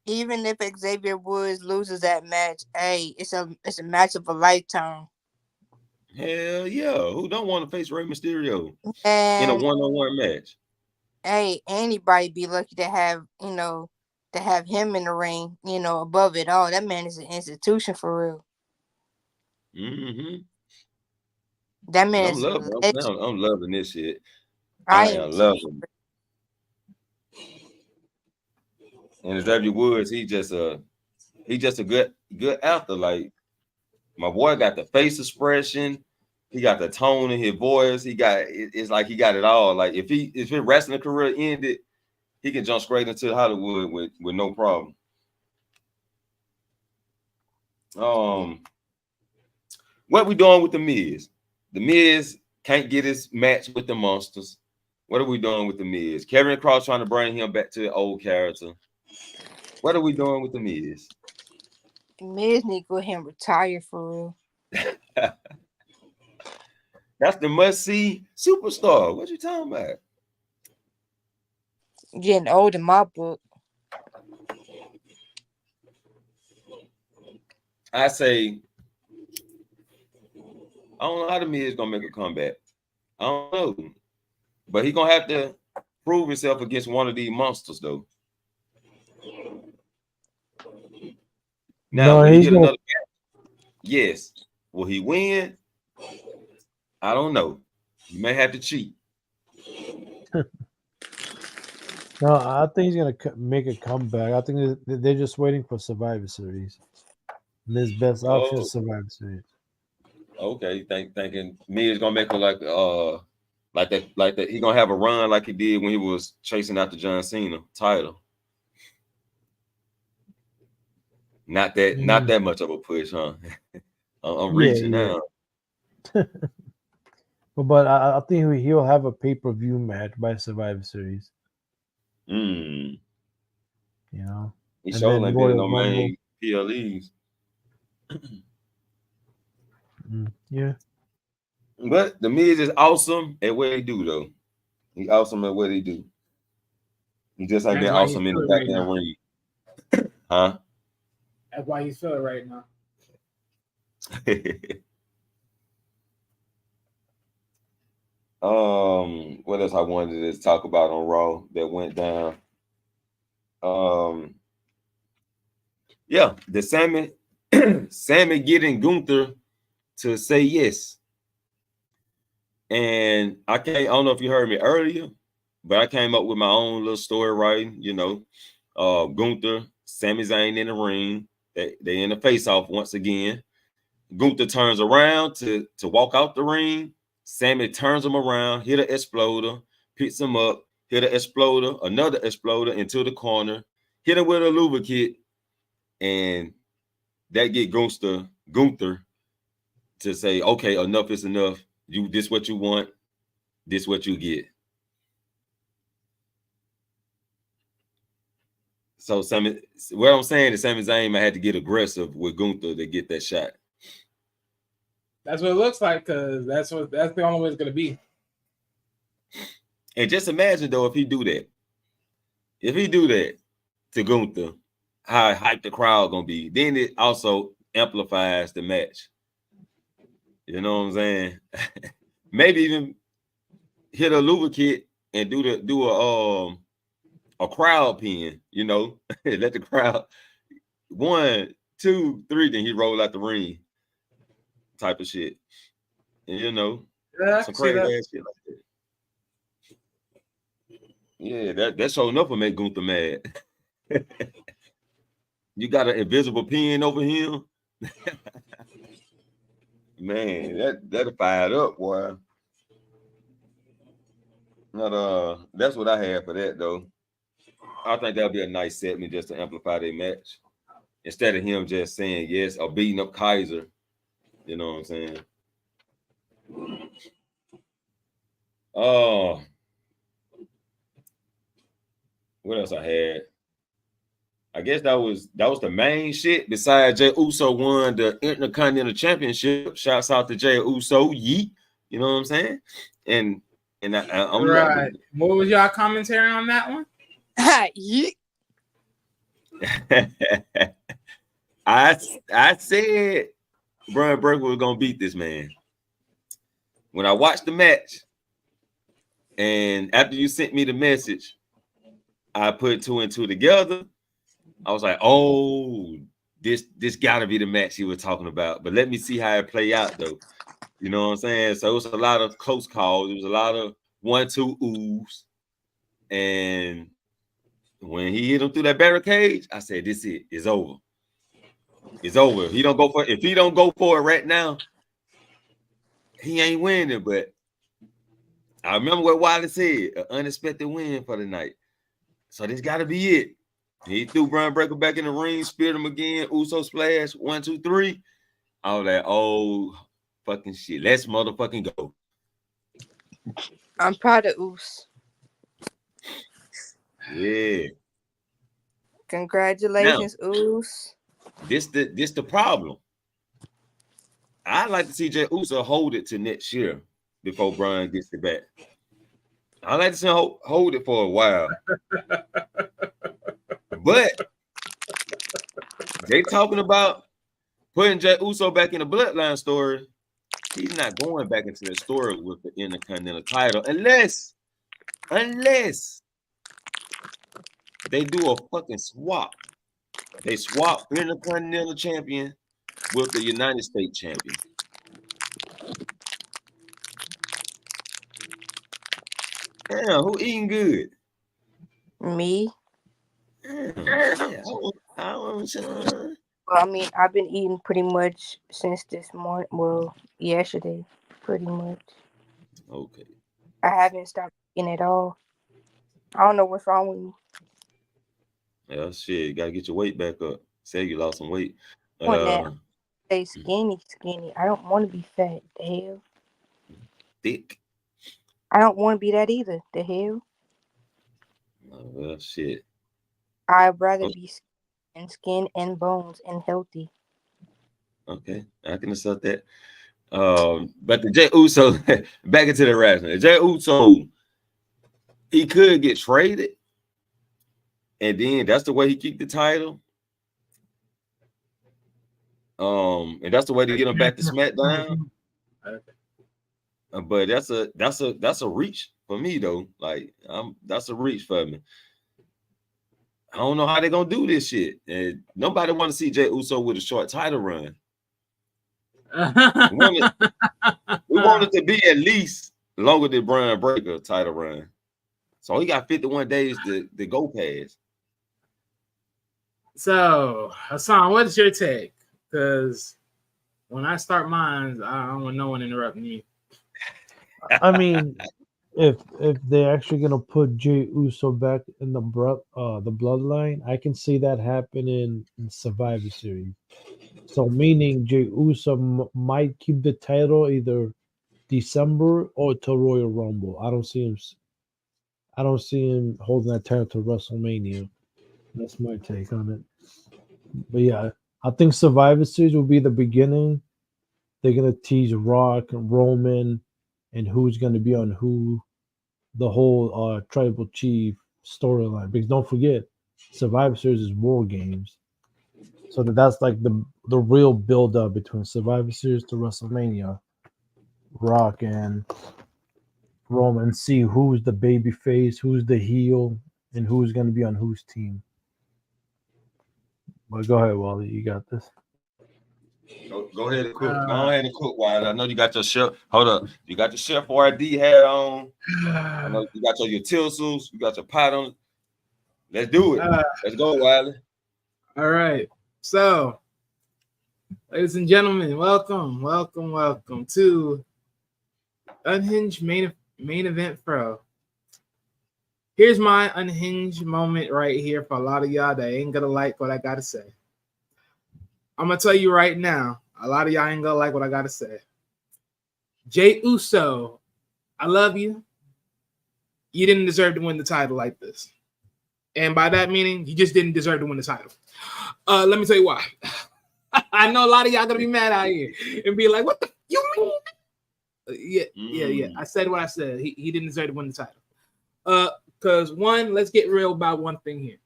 Even if Xavier Woods loses that match, hey, it's a match of a lifetime. Hell yeah. Who don't want to face Rey Mysterio in And a one-on-one match? hey, anybody be lucky to have, to have him in the ring, above it all. That man is an institution for real. Mm-hmm. That man is a legend. I'm loving this shit. I am am loving it. And Xavier Woods, he just a good actor. Like, my boy got the face expression, he got the tone in his voice, it's like he got it all. Like, if his wrestling career ended, he can jump straight into Hollywood with no problem. What we doing with the Miz? The Miz can't get his match with the Monsters. What are we doing with the Miz? Kevin Cross trying to bring him back to the old character. What are we doing with the Miz? Miz need to go ahead and retire for real. That's the must-see superstar. What you talking about? Getting old in my book. I say, I don't know how the Miz gonna make a comeback. I don't know, but he gonna have to prove himself against one of these monsters, though. Now, will he get another match? Yes. Will he win? I don't know. You may have to cheat. No, I think he's gonna make a comeback. I think they're just waiting for Survivor Series. And his best option is Survivor Series. Okay, thinking Miz gonna make her like that. He gonna have a run like he did when he was chasing after John Cena title. Not that much of a push, huh? I'm reaching now. But I think he'll have a pay-per-view match by Survivor Series. You know, he sure ain't been no main PLEs. Yeah. But the Miz is awesome at what he do, though. He awesome at what he do. He just ain't been awesome in the back end ring. Huh? That's why he's feeling right now. What else I wanted to talk about on Raw that went down? Yeah, the Sammy getting Gunther to say yes. And I don't know if you heard me earlier, but I came up with my own little story writing, Gunther, Sami Zayn in the ring. They in the face-off once again. Gunther turns around to walk out the ring. Sammy turns him around, hit an exploder, picks him up, hit an exploder, another exploder into the corner, hit him with a lubricant, and that get Gunther to say, okay, enough is enough. This what you want, this what you get. So what I'm saying is Sami Zayn had to get aggressive with Gunther to get that shot. That's what it looks like, because that's the only way it's gonna be. And just imagine though, if he do that to Gunther, how hyped the crowd gonna be. Then it also amplifies the match. You know what I'm saying? Maybe even hit a lubricant and do a crowd pin, let the crowd 1, 2, 3, then he roll out the ring type of shit. And some crazy ass shit like that. Yeah, that showing up will make Gunther mad. You got an invisible pin over him. Man, that'll fire it up, boy. But that's what I had for that, though. I think that'll be a nice segment just to amplify their match. Instead of him just saying yes or beating up Kaiser. You know what I'm saying? What else I had? I guess that was the main shit. Besides, Jey Uso won the Intercontinental Championship. Shouts out to Jey Uso. Yeet. You know what I'm saying? And I'm right. What was y'all commentary on that one? Yeah. I said Bron Breakker was gonna beat this man. When I watched the match, and after you sent me the message, I put 2 and 2 together. I was like, oh, this gotta be the match he was talking about. But let me see how it play out though. You know what I'm saying? So it was a lot of close calls. It was a lot of 1-2 oohs. And when he hit him through that barricade, I said, this it. It's over. It's over. If he don't go for it right now, he ain't winning. But I remember what Wiley said, an unexpected win for the night. So this got to be it. He threw Bron Breakker back in the ring, speared him again, Uso splash, 1, 2, 3. I was like, oh, fucking shit. Let's motherfucking go. I'm proud of Us. Yeah. Congratulations, Us. This the problem. I'd like to see Jey Uso hold it to next year before Bron gets it back. I'd like to see him hold it for a while. But they talking about putting Jey Uso back in the Bloodline story. He's not going back into the story with the Intercontinental title unless they do a fucking swap. They swap Intercontinental Champion with the United States Champion. Damn, who eating good? Me. Yeah, Well, I mean, I've been eating pretty much since this morning. Well, yesterday, pretty much. Okay. I haven't stopped eating at all. I don't know what's wrong with me. Yeah, shit, you gotta get your weight back up. Say you lost some weight. Stay skinny. I don't want to be fat. The hell. Thick. I don't want to be that either. The hell. Oh, well, shit. I'd rather be skin and bones and healthy. Okay, I can accept that. But the Jey Uso, back into the wrestling. Jey Uso, he could get traded, and then that's the way he keep the title. And that's the way to get him back to SmackDown. But that's a reach for me though. Like that's a reach for me. I don't know how they're gonna do this shit. And nobody want to see Jey Uso with a short title run. We want it to be at least longer than Bron Breakker title run. So he got 51 days to go past. So, Hassan, what's your take? Because when I start mine, I don't want no one interrupting me. I mean, if they're actually gonna put Jey Uso back in the bloodline, I can see that happening in Survivor Series. So meaning Jey Uso might keep the title either December or to Royal Rumble. I don't see him holding that title to WrestleMania. That's my take on it. But yeah, I think Survivor Series will be the beginning. They're gonna tease Rock and Roman and who's gonna be on who, the whole Tribal Chief storyline. Because don't forget, Survivor Series is War Games. So that's like the real build up between Survivor Series to WrestleMania. Rock and Roman, see who's the baby face, who's the heel, and who's going to be on whose team. But go ahead, Wally. You got this. Go ahead and cook. Go ahead and cook, Wally. I know you got your chef. Hold up. You got your chef RD hat on. I know you got your utensils. You got your pot on. Let's do it. Let's go, Wiley. All right. So, ladies and gentlemen, welcome to Unhinged Main Event Pro. Here's my unhinged moment right here for a lot of y'all that ain't gonna like what I gotta say. I'm gonna tell you right now, a lot of y'all ain't gonna like what I gotta say. Jey Uso, I love you. You didn't deserve to win the title like this. And by that meaning, you just didn't deserve to win the title. Let me tell you why. I know a lot of y'all gonna be mad out here and be like, what the you mean? Yeah. I said what I said. He didn't deserve to win the title. Because let's get real about one thing here.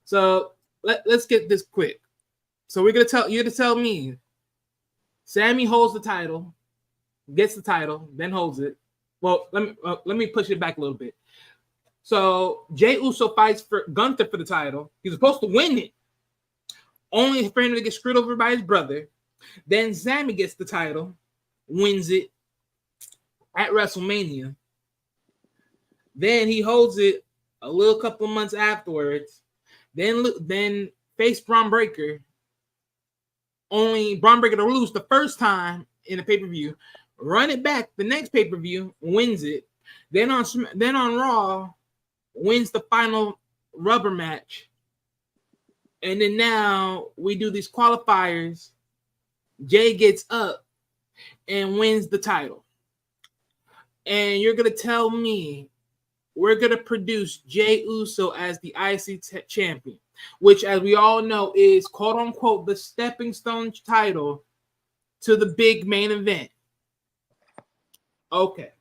So let's get this quick. So you're gonna tell me Sammy holds the title, gets the title, then holds it. Well, let me push it back a little bit. So Jey Uso fights for Gunther for the title. He's supposed to win it, only for him to get screwed over by his brother. Then Sammy gets the title, wins it at WrestleMania. Then he holds it a little couple of months afterwards. Then face Bron Breakker. Only Bron Breakker to lose the first time in a pay-per-view. Run it back the next pay-per-view, wins it. Then on Raw, wins the final rubber match. And then now we do these qualifiers. Jay gets up and wins the title. And you're going to tell me we're going to produce Jey Uso as the IC champion, which, as we all know, is quote-unquote the stepping stone title to the big main event. Okay.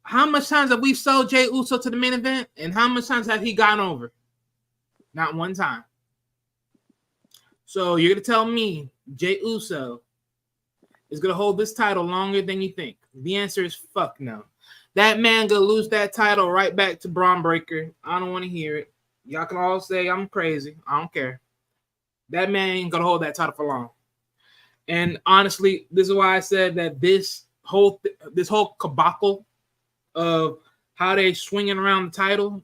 How much times have we sold Jey Uso to the main event, and how much times have he gone over? Not one time. So you're going to tell me Jey Uso is going to hold this title longer than you think? The answer is fuck no. That man going to lose that title right back to Bron Breakker. I don't want to hear it. Y'all can all say I'm crazy. I don't care. That man ain't going to hold that title for long. And honestly, this is why I said that this whole cabal of how they swinging around the title.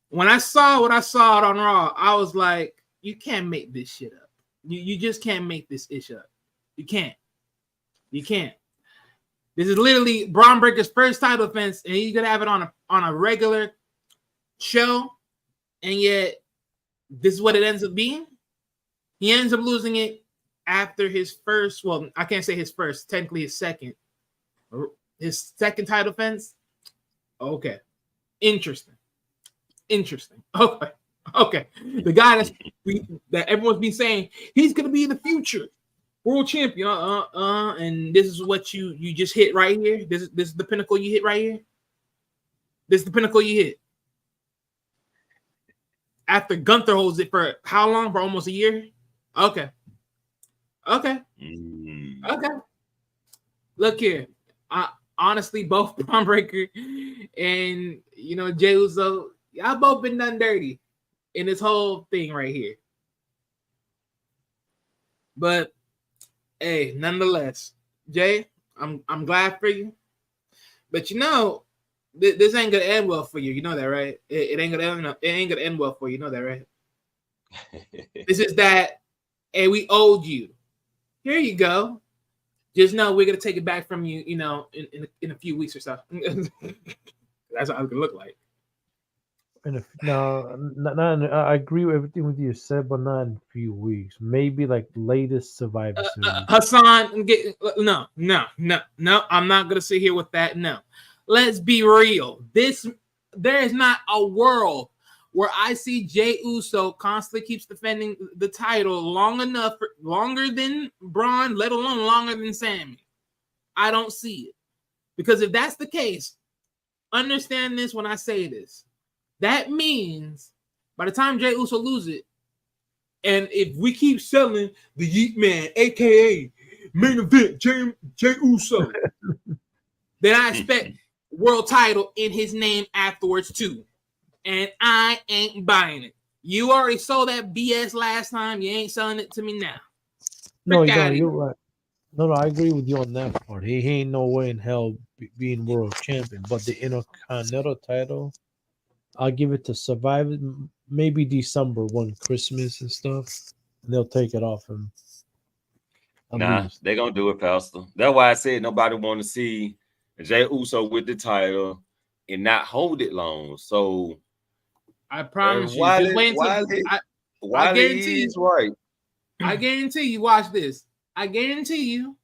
When I saw what I saw on Raw, I was like, you can't make this shit up. You just can't make this ish up. You can't. This is literally Bron Breakker's first title defense, and he's gonna have it on a regular show, and yet this is what it ends up being. He ends up losing it after his first. Well, I can't say his first. Technically, his second title defense. Okay, interesting. Okay. The guy that everyone's been saying he's gonna be in the future world champion. And this is what you just hit right here. This is the pinnacle you hit right here. This is the pinnacle you hit. After Gunther holds it for how long? For almost a year. Okay. Look here. Honestly, both Bron Breakker and Jey Uso, y'all both been done dirty in this whole thing right here. But hey, nonetheless, Jay, I'm glad for you. But this ain't gonna end well for you. You know that, right? It ain't gonna end well for you. You know that, right? This is that. Hey, we owed you. Here you go. Just know we're gonna take it back from you. In a few weeks or so. That's what it's gonna look like. I agree with everything with you said, but not in a few weeks. Maybe like latest Survivor Series. Hassan, no. I'm not gonna sit here with that. No, let's be real. There is not a world where I see Jey Uso constantly keeps defending the title longer than Braun, let alone longer than Sammy. I don't see it, because if that's the case, understand this when I say this. That means by the time Jey Uso loses it, and if we keep selling the Yeet Man, aka main event Jey Uso, then I expect world title in his name afterwards too. And I ain't buying it. You already sold that BS last time. You ain't selling it to me now. You're right. No, I agree with you on that part. He ain't no way in hell being world champion. But the Intercontinental title, I'll give it to Survivor, maybe December, Christmas and stuff. And they'll take it off him. Nah, they're going to do it faster. That's why I said nobody want to see Jey Uso with the title and not hold it long. So I promise you. I guarantee you. Right. I guarantee you. Watch this. I guarantee you.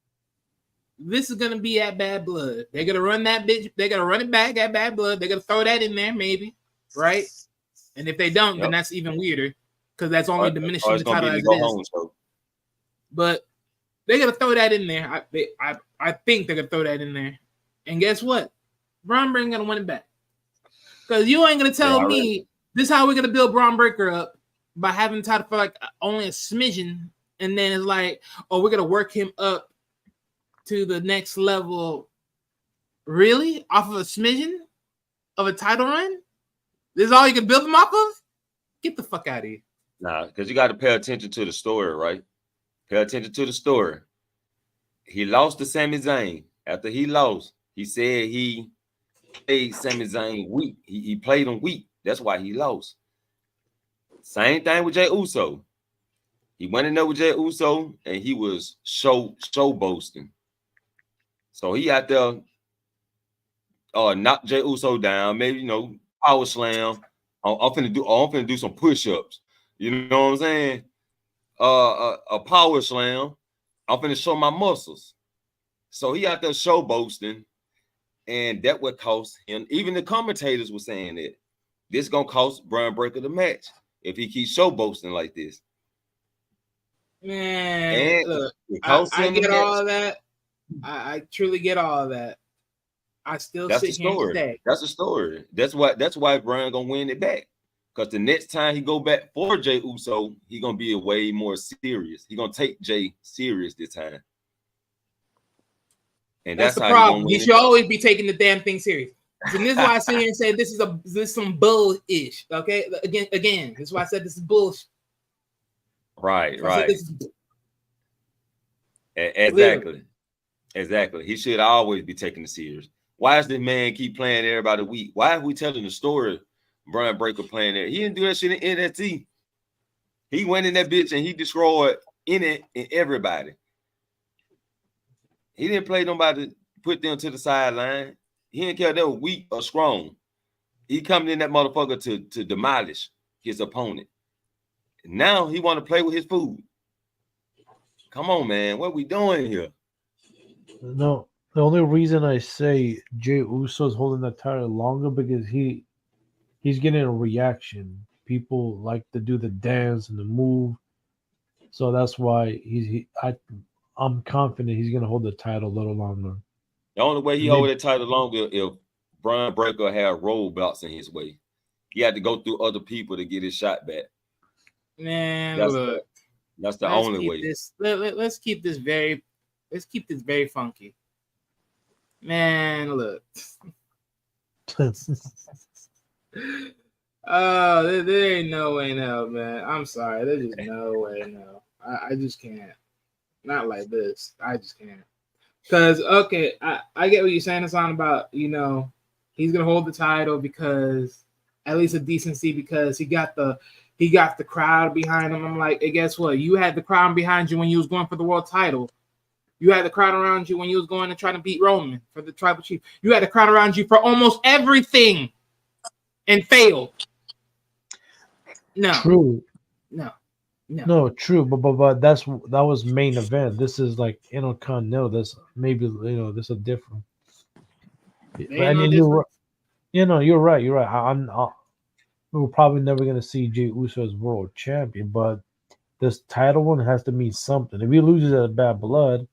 This is gonna be at Bad Blood. They're gonna run that bitch. They're gonna run it back at Bad Blood. They're gonna throw that in there, maybe, right? And if they don't, then that's even weirder, because that's only diminishing the title as it is. But They're gonna throw that in there. I think they're gonna throw that in there. And guess what? Bron Breakker gonna win it back. Because you ain't gonna tell me this is how we're gonna build Bron Breakker up by having the title for like only a smidgen, and then it's like, oh, we're gonna work him up to the next level. Really? Off of a smidgen of a title run? This is all you can build him off of? Get the fuck out of here. Nah, because you got to pay attention to the story, right? Pay attention to the story. He lost to Sami Zayn. After he lost, he said he played Sami Zayn weak. He played him weak. That's why he lost. Same thing with Jey Uso. He went in there with Jey Uso, and he was show boasting. So he out there knock Jey Uso down, maybe power slam. I'm finna do some push-ups. You know what I'm saying? A power slam. I'm finna show my muscles. So he out there show boasting, and that would cost him. Even the commentators were saying that this gonna cost Bron Breakker the match if he keeps show boasting like this. Man, look, I get all of that. I truly get all of that. I still sit here and say that's the story. That's why Bron gonna win it back. Because the next time he go back for Jey Uso, he gonna be way more serious. He gonna take Jey serious this time. And that's the how problem. He should always be taking the damn thing serious. And this is why I sit here and say this is some bull-ish. Okay, again, this is why I said this is bullshit. Right. Exactly. He should always be taking it serious. Why does this man keep playing everybody weak? Why are we telling the story? Bron Breakker playing there. He didn't do that shit in NXT. He went in that bitch and he destroyed it and everybody. He didn't play nobody, put them to the sideline. He didn't care if they were weak or strong. He coming in that motherfucker to demolish his opponent. Now he want to play with his food. Come on, man. What we doing here? No, the only reason I say Jey Uso is holding the title longer because he's getting a reaction. People like to do the dance and the move, so that's why I'm confident he's gonna hold the title a little longer. The only way he hold the title longer if Bron Breakker had roadblocks in his way. He had to go through other people to get his shot back. Man, that's the only way. Let's keep this very funky. Man, look. Oh, there ain't no way no, man. I'm sorry. There's just no way no. I just can't. Not like this. I just can't. Because, okay, I get what you're saying. It's on about, he's going to hold the title because, at least a decency, because he got the crowd behind him. I'm like, hey, guess what? You had the crowd behind you when you was going for the world title. You had the crowd around you when you was going to try to beat Roman for the tribal chief. You had the crowd around you for almost everything and failed. No. True. No, true, but that was main event. This is like Intercontinental. This maybe this is different. You're right. We're probably never gonna see Jey Uso as world champion, but this title one has to mean something. If he loses at bad blood,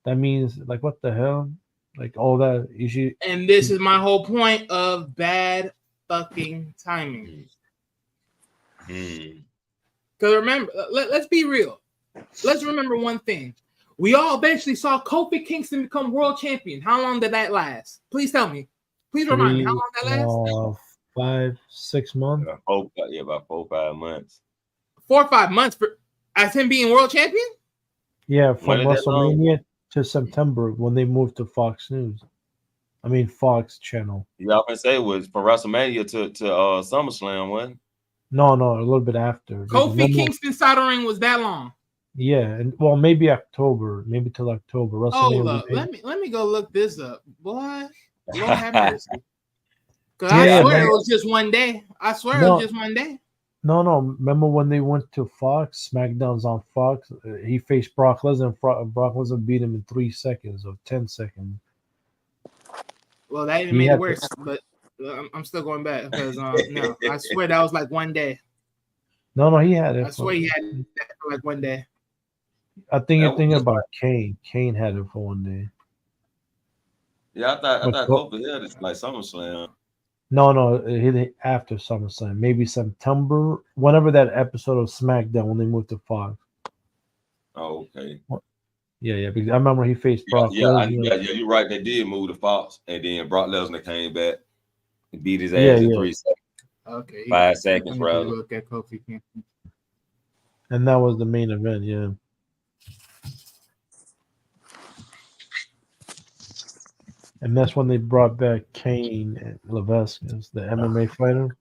that means like what the hell, like all that issue. And this is my whole point of bad fucking timing. Because remember, let's be real. Let's remember one thing. We all eventually saw Kofi Kingston become world champion. How long did that last? Please tell me. Please remind me. How long did that last? 5-6 months. About 4 or 5 months. 4 or 5 months as him being world champion? Yeah, from WrestleMania to September when they moved to Fox News. I mean Fox channel. You often say it was from WrestleMania to SummerSlam, wasn't? No, a little bit after. Kofi Kingston's title reign was that long. Yeah, and maybe October, maybe till October. Hold up, let me go look this up, boy. Lord have mercy. Because I swear it was just one day. It was just one day. No. Remember when they went to Fox? SmackDown's on Fox. He faced Brock Lesnar. And Brock Lesnar beat him in 3 seconds or 10 seconds. Well, that didn't make it worse, but. I'm still going back because no, I swear that was like one day. No, he had it. I swear he had that for like one day. I think you're That thinking was- about Kane. Kane had it for one day. Yeah, I But thought Kofi had it like SummerSlam. No, it hit it after SummerSlam, maybe September, whenever that episode of SmackDown when they moved to Fox. Oh, okay. Yeah, because I remember he faced Brock Lesnar. You're right. They did move to Fox, and then Brock Lesnar came back and beat his ass Yeah, in yeah. 3 seconds. Okay. 5 seconds, Let me rather. look at Kofi Kingston. And that was the main event, yeah. And that's when they brought back Kane and Levesque, the MMA fighter.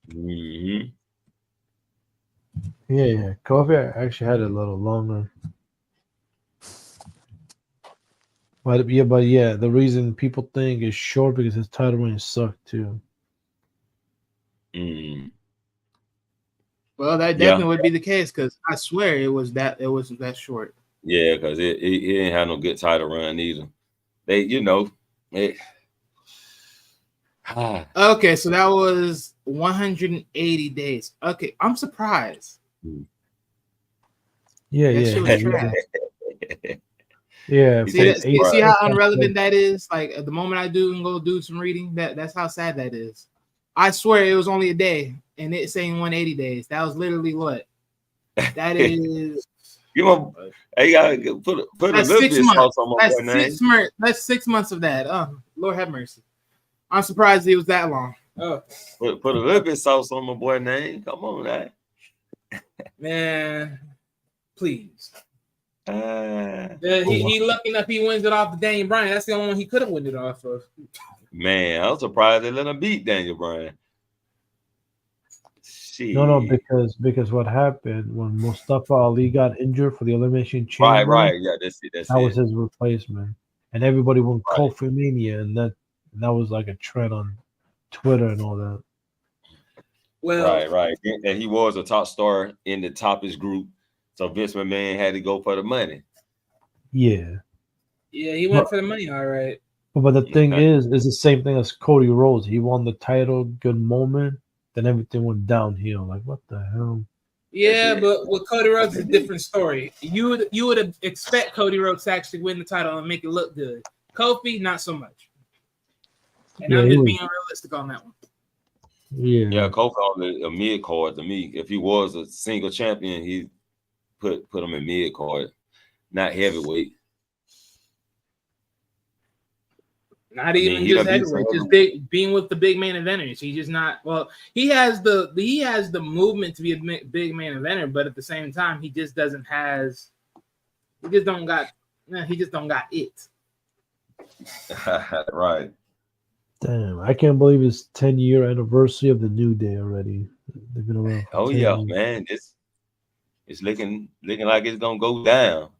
Mm-hmm. Yeah. Kofi actually had it a little longer. But the reason people think is short because his title reign sucked too. Mm. Well, that definitely would be the case because I swear it was that short. Yeah, because it didn't have no good title run either. They, Okay, so that was 180 days. Okay, I'm surprised. Yeah. That shit was trash. Yeah. See how irrelevant that is? Like at the moment I go do some reading, that's how sad that is. I swear it was only a day, and it's saying 180 days. That was literally what? That is. You gotta put a little bit of sauce on my boy name. That's 6 months of that. Oh, Lord have mercy. I'm surprised it was that long. Oh. Put a little bit of sauce on my boy name. Come on, man. Man, please. He lucky enough he wins it off of Daniel Bryan. That's the only one he could have won it off of. Man, I was surprised they let him beat Daniel Bryan. Shit. No, because what happened when Mustafa Ali got injured for the Elimination Chamber? Right. Yeah, that's it. That was his replacement, and everybody went Kofi Mania, and that was like a trend on Twitter and all that. Well, right. And he was a top star in the toppest group, so Vince McMahon had to go for the money. Yeah, he went for the money, all right. But the thing is the same thing as Cody Rhodes. He won the title, good moment, then everything went downhill. Like, what the hell? Yeah, but with Cody Rhodes, it's a different story. You would expect Cody Rhodes to actually win the title and make it look good. Kofi, not so much. And I'm just being realistic on that one. Yeah, Kofi on a mid card to me. If he was a single champion, he put him in mid card, not heavyweight. Not even just heavyweight, just being with the big main eventers. He's just not. Well, he has the movement to be a big main eventer, but at the same time, he just don't got it. Right. Damn, I can't believe it's 10-year anniversary of the New Day already. They've been around. Oh yeah, man. It's looking like it's gonna go down.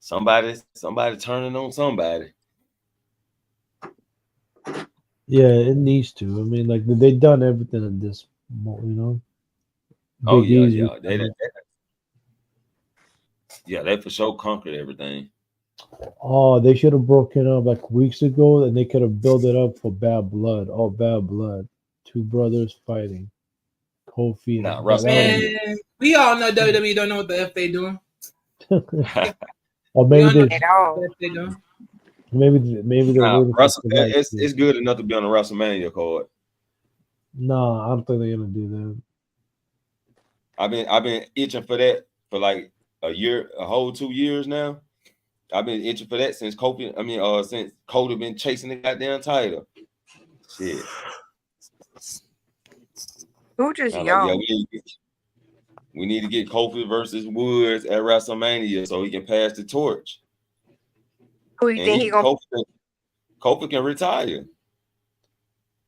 Somebody turning on somebody. Yeah, it needs to. I mean, like they done everything at this moment, you know. Oh yeah. They for sure conquered everything. Oh, they should have broken up like weeks ago, and they could have built it up for Bad Blood. Oh, Bad Blood, two brothers fighting. Kofi. Man, we all know WWE don't know what the F they doing. Or maybe it's good enough to be on the WrestleMania card. No, I don't think they're gonna do that. I've been itching for that for like a whole 2 years now. I've been itching for that since since Cody been chasing the goddamn title. Shit. Who just young? We need to get Kofi versus Woods at WrestleMania so he can pass the torch. Who you think he gonna? Kofi can retire.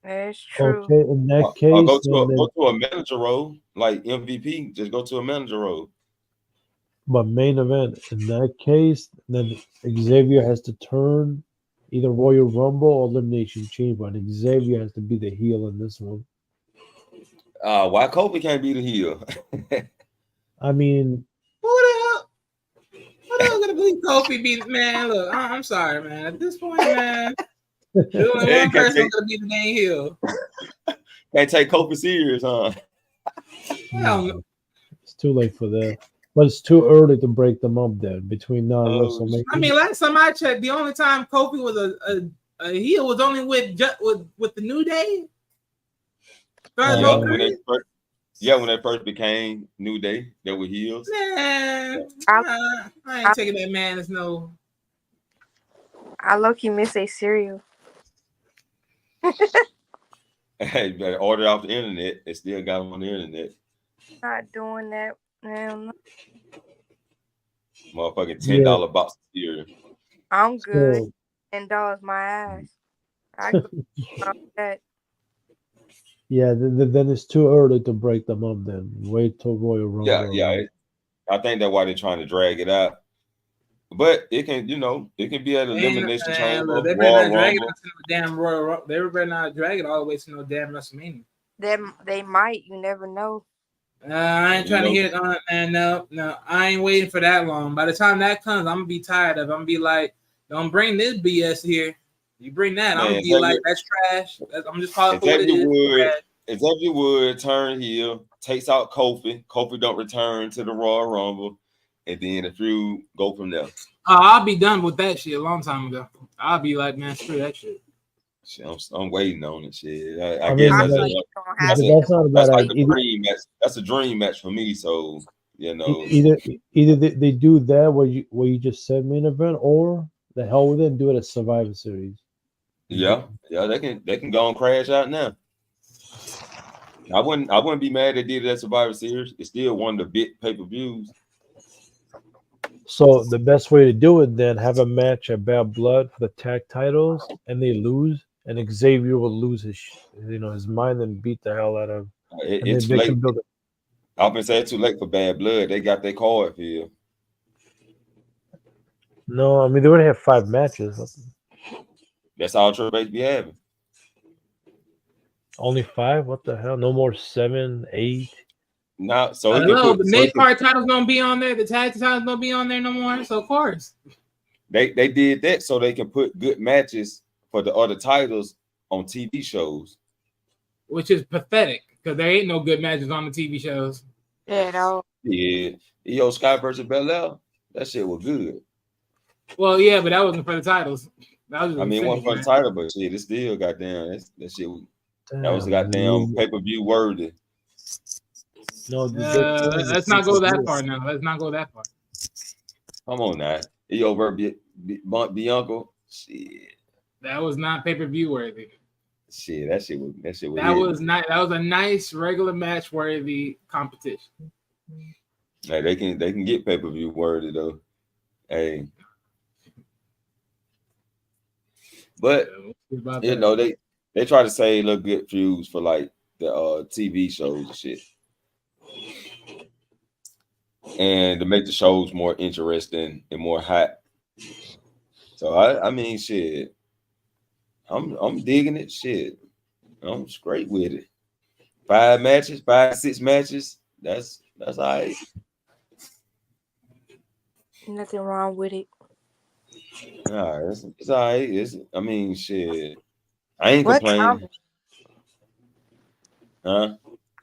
That's true. Okay, in that case, go to a manager role like MVP. Just go to a manager role. But main event in that case, then Xavier has to turn either Royal Rumble or Elimination Chamber, and Xavier has to be the heel in this one. Why Kofi can't be the heel? I mean, who the hell? What the hell gonna believe Kofi be? Man, look, I'm sorry, man. At this point, man, there's only one person gonna be the dang heel. Can't take Kofi serious, huh? Hell no. It's too late for that. But it's too early to break them up then between now and WrestleMania. I mean, last time I checked, the only time Kofi was a heel was only with the New Day. When they first became New Day, they were heels. Man, I ain't taking that man as no. I low-key miss a cereal. Hey, you better order off the internet. They still got them on the internet. Not doing that. Man, Motherfucking $10 box of cereal. I'm good. So, $10 my ass. I could that. yeah, then it's too early to break them up then. Wait till Royal Rumble. Yeah. I think that's why they're trying to drag it out. But it can, it can be an elimination chamber. They better not drag it to no damn Royal Rumble. They better not drag it all the way to no damn WrestleMania. They might. You never know. I ain't trying to hear it, man. No, I ain't waiting for that long. By the time that comes, I'm gonna be tired of it. I'm gonna be like, don't bring this BS here. You bring that, I'm gonna be like, that's trash. I'm just calling it for what it is. Xavier Wood turn heel, takes out Kofi. Kofi don't return to the Royal Rumble, and then the feud go from there. I'll be done with that shit a long time ago. I'll be like, man, screw that shit. I'm waiting on it. Shit. I mean, guess that's not a bad idea. That's a dream match for me. So either they do that where you just said main event, or the hell with it and do it as Survivor Series. Yeah, they can go and crash out now. I wouldn't be mad they did it at Survivor Series. It's still one of the big pay-per-views. So the best way to do it then, have a match at Bad Blood for the tag titles, and they lose, and Xavier will lose his mind and beat the hell out of. It's late. I've been saying it's too late for Bad Blood. They got their card here. No, I mean they already have 5 matches. That's all Triple H be having. Only 5? What the hell? No more 7, 8. No, so the mid card title's gonna be on there. The tag title's gonna be on there no more. So of course they did that so they can put good matches for the other titles on TV shows, which is pathetic because there ain't no good matches on the TV shows. Yeah, no. Yeah, Sky versus Belair, that shit was good. Well, yeah, but that wasn't for the titles. That was it wasn't for the title, but shit, it still goddamn that shit. That was goddamn pay-per-view worthy. No, let's not go that far now. Let's not go that far. Come on now. He over Bianca. Shit. That was not pay-per-view worthy. Shit, that shit was that was not. That was a nice regular match worthy competition. Hey, they can get pay-per-view worthy though. Hey. But they try to say look good feuds for like the TV shows and shit. And to make the shows more interesting and more hot. So I mean shit. I'm digging it. Shit. I'm straight with it. 5 matches, 6 matches. That's all right. Nothing wrong with it. Nah, it's all right. I mean shit. I ain't complaining. Huh?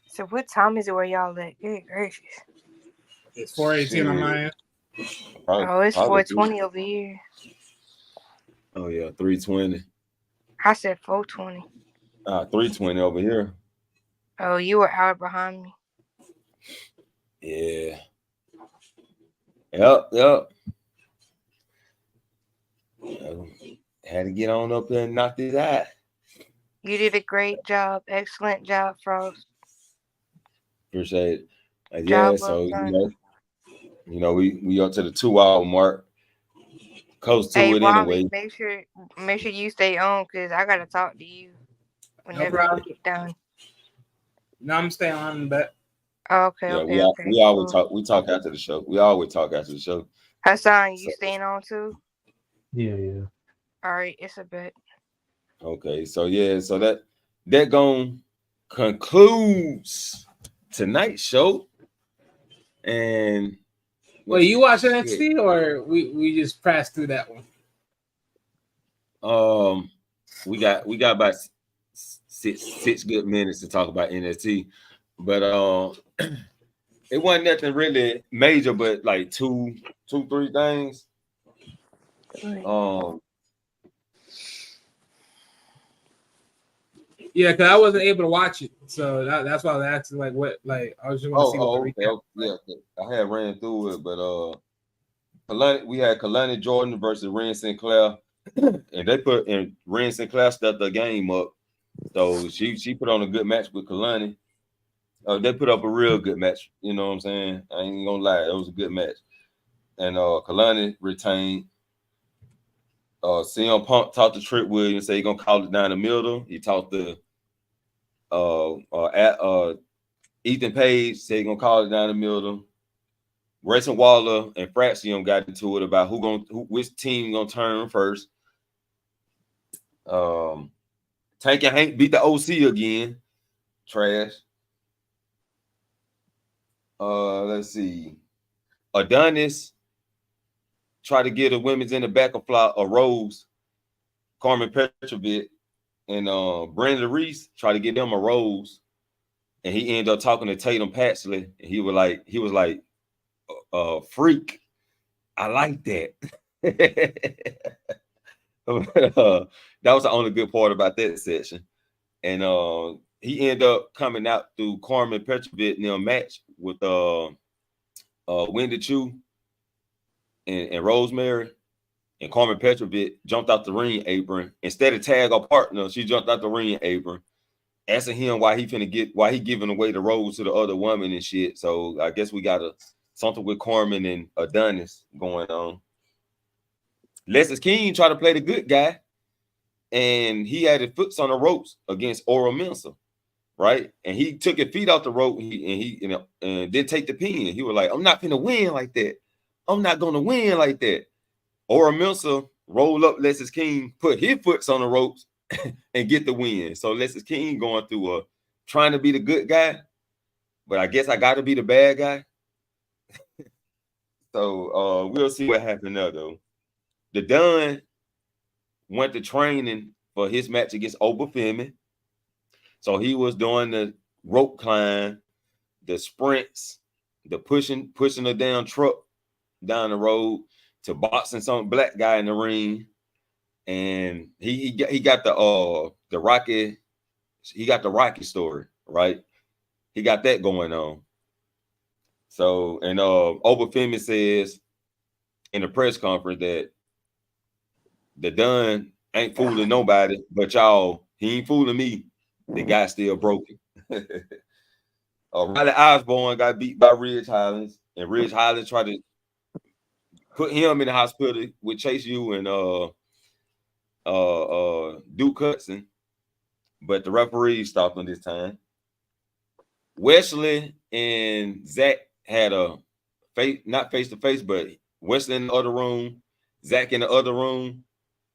So what time is it where y'all at? Good gracious. It's 4:18 on my end. It's 4:20 over here. Oh yeah, 3:20. I said 4:20. 3:20 over here. Oh, you were out behind me. Yeah. Yep. Had to get on up there and knock this out. You did a great job. Excellent job, Frost. Appreciate it. Yeah, so we up to the 2-hour mark. Close to it anyway. Make sure you stay on because I gotta talk to you whenever I get done. No, I'm staying on, but okay. We always talk. We talk after the show. We always talk after the show. Hassan, you staying on too? Yeah. All right, it's a bet. Okay, so that gonna concludes tonight's show. And wait, you watch NXT or we just passed through that one? We got about six good minutes to talk about NXT, but It wasn't nothing really major, but like two, 3 things. Yeah, because I wasn't able to watch it, so that's why I was asking. Like, what? Like, I was just want to see what the recap. Yeah, I had ran through it, but we had Kalani Jordan versus Ren Sinclair, and they put in Ren Sinclair stepped the game up, so she put on a good match with Kalani. They put up a real good match. You know what I'm saying? I ain't gonna lie, it was a good match, and Kalani retained. CM Punk talked to Trick Williams, say he gonna call it down the middle. He talked to Ethan Page, said he gonna call it down the middle. Grayson Waller and Fraxium got into it about which team gonna turn first. Tank and Hank beat the OC again. Trash. Let's see. Adonis tried to get the women's in the back of a Rose. Carmen Petrovic and Brandon Reese tried to get them a Rose, and he ended up talking to Tatum Paxley, and he was like, freak. I like that. That was the only good part about that session. And he ended up coming out through Carmen Petrovic in a match with Wendy Chu and Rosemary. And Carmen Petrovic jumped out the ring apron. Instead of tag or partner, she jumped out the ring apron, asking him why he giving away the rose to the other woman and shit. So I guess we got something with Carmen and Adonis going on. Lexis King tried to play the good guy, and he had his foot on the ropes against Oro Mensah, right? And he took his feet off the rope and didn't take the pin. He was like, I'm not gonna win like that. I'm not gonna win like that. Oro Mensah rolled up Lexis King, put his foot on the ropes, and get the win. So Lexis King going through trying to be the good guy, but I guess I got to be the bad guy. So we'll see what happened there, though. The Dunn went to training for his match against Obafemi. So he was doing the rope climb, the sprints, the pushing a damn truck down the road, to boxing some black guy in the ring. And he got the Rocky, he got the Rocky story, right? He got that going on. So, and Obafemi says in the press conference that the Dunn ain't fooling nobody, but y'all, he ain't fooling me. The guy's still broken. Riley Osborne got beat by Ridge Highlands, and Ridge Highlands tried to put him in the hospital with Chase U and Duke Hudson, but the referee stopped him this time. Wesley and Zach had not face to face, but Wesley in the other room, Zach in the other room,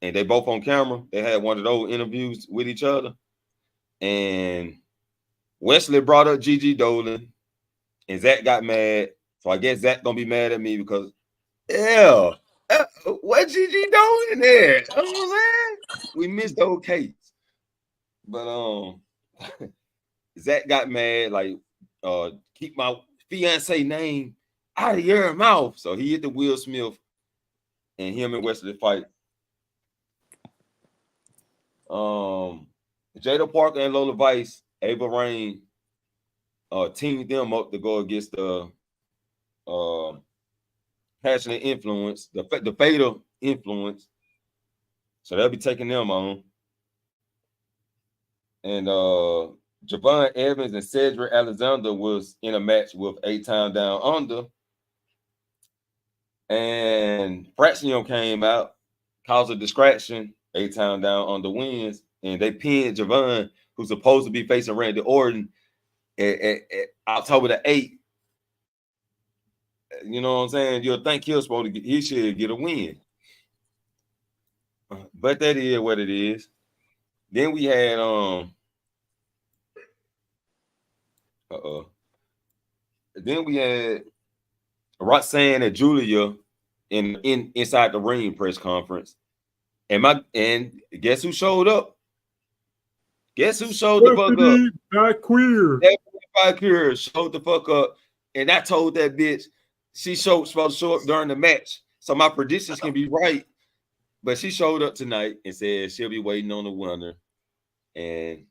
and they both on camera. They had one of those interviews with each other, and Wesley brought up Gigi Dolan, and Zach got mad. So I guess Zach gonna be mad at me because, what Gigi Dolan there? You know what I'm saying? We missed those cakes, but Zach got mad, like, keep my fiance name out of your mouth. So he hit the Will Smith, and him and Wesley fight. Jada Parker and Lola Vice, Ava Rain, teamed them up to go against the passionate influence, the fatal influence. So they'll be taking them on. And Javon Evans and Cedric Alexander was in a match with 8-Town Down Under. And Fraxium came out, caused a distraction. 8-Town Down Under wins. And they pinned Javon, who's supposed to be facing Randy Orton at October the 8th. You know what I'm saying? You'll think he should get a win. But that is what it is. Then we had Then we had Roxanne and Julia inside the ring press conference. And guess who showed up? Guess who showed the fuck up? Not queer. Queer showed the fuck up And I told that bitch she's supposed to show up during the match, so my predictions can be right. But she showed up tonight and said she'll be waiting on the winner, and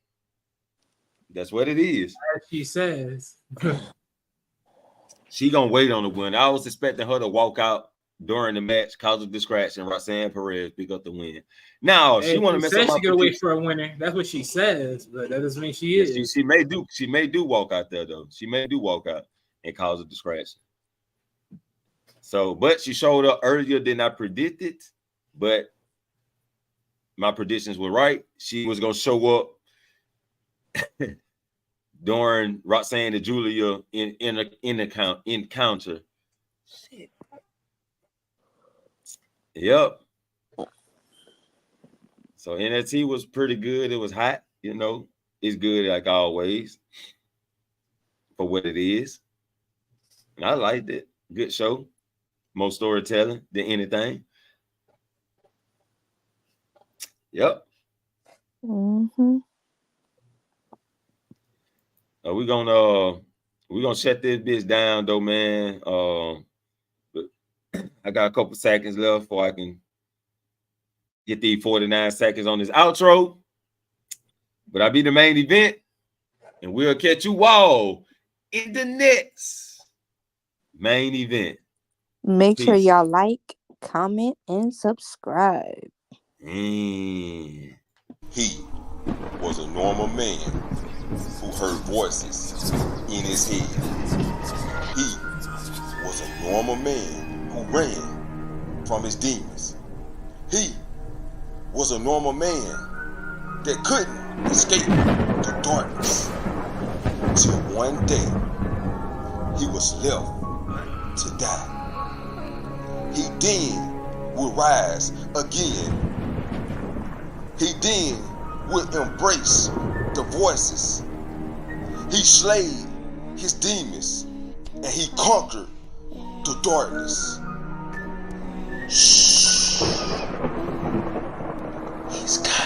that's what it is. As she says. She gonna wait on the win. I was expecting her to walk out during the match, cause a distraction. Roxanne Perez pick up the win. Now she want to mess up. She gonna wait for a winner. That's what she says, but that doesn't mean she is. She may do. She may do walk out there though. She may do walk out and cause a distraction. So, but she showed up earlier than I predicted. But my predictions were right. She was gonna show up during Roxanne and Julia encounter. Shit. Yep. So NXT was pretty good. It was hot, you know. It's good like always for what it is. And I liked it. Good show. More storytelling than anything. Yep. Mm-hmm. We're gonna shut this bitch down though, man. But I got a couple seconds left before I can get the 49 seconds on this outro. But I'll be the main event, and we'll catch you all in the next main event. Make Peace. sure y'all like, comment, and subscribe. He was a normal man who heard voices in his head. He was a normal man who ran from his demons. He was a normal man that couldn't escape the darkness. Till one day, he was left to die. He then would rise again. He then would embrace the voices. He slayed his demons and he conquered the darkness. Shh. He's coming.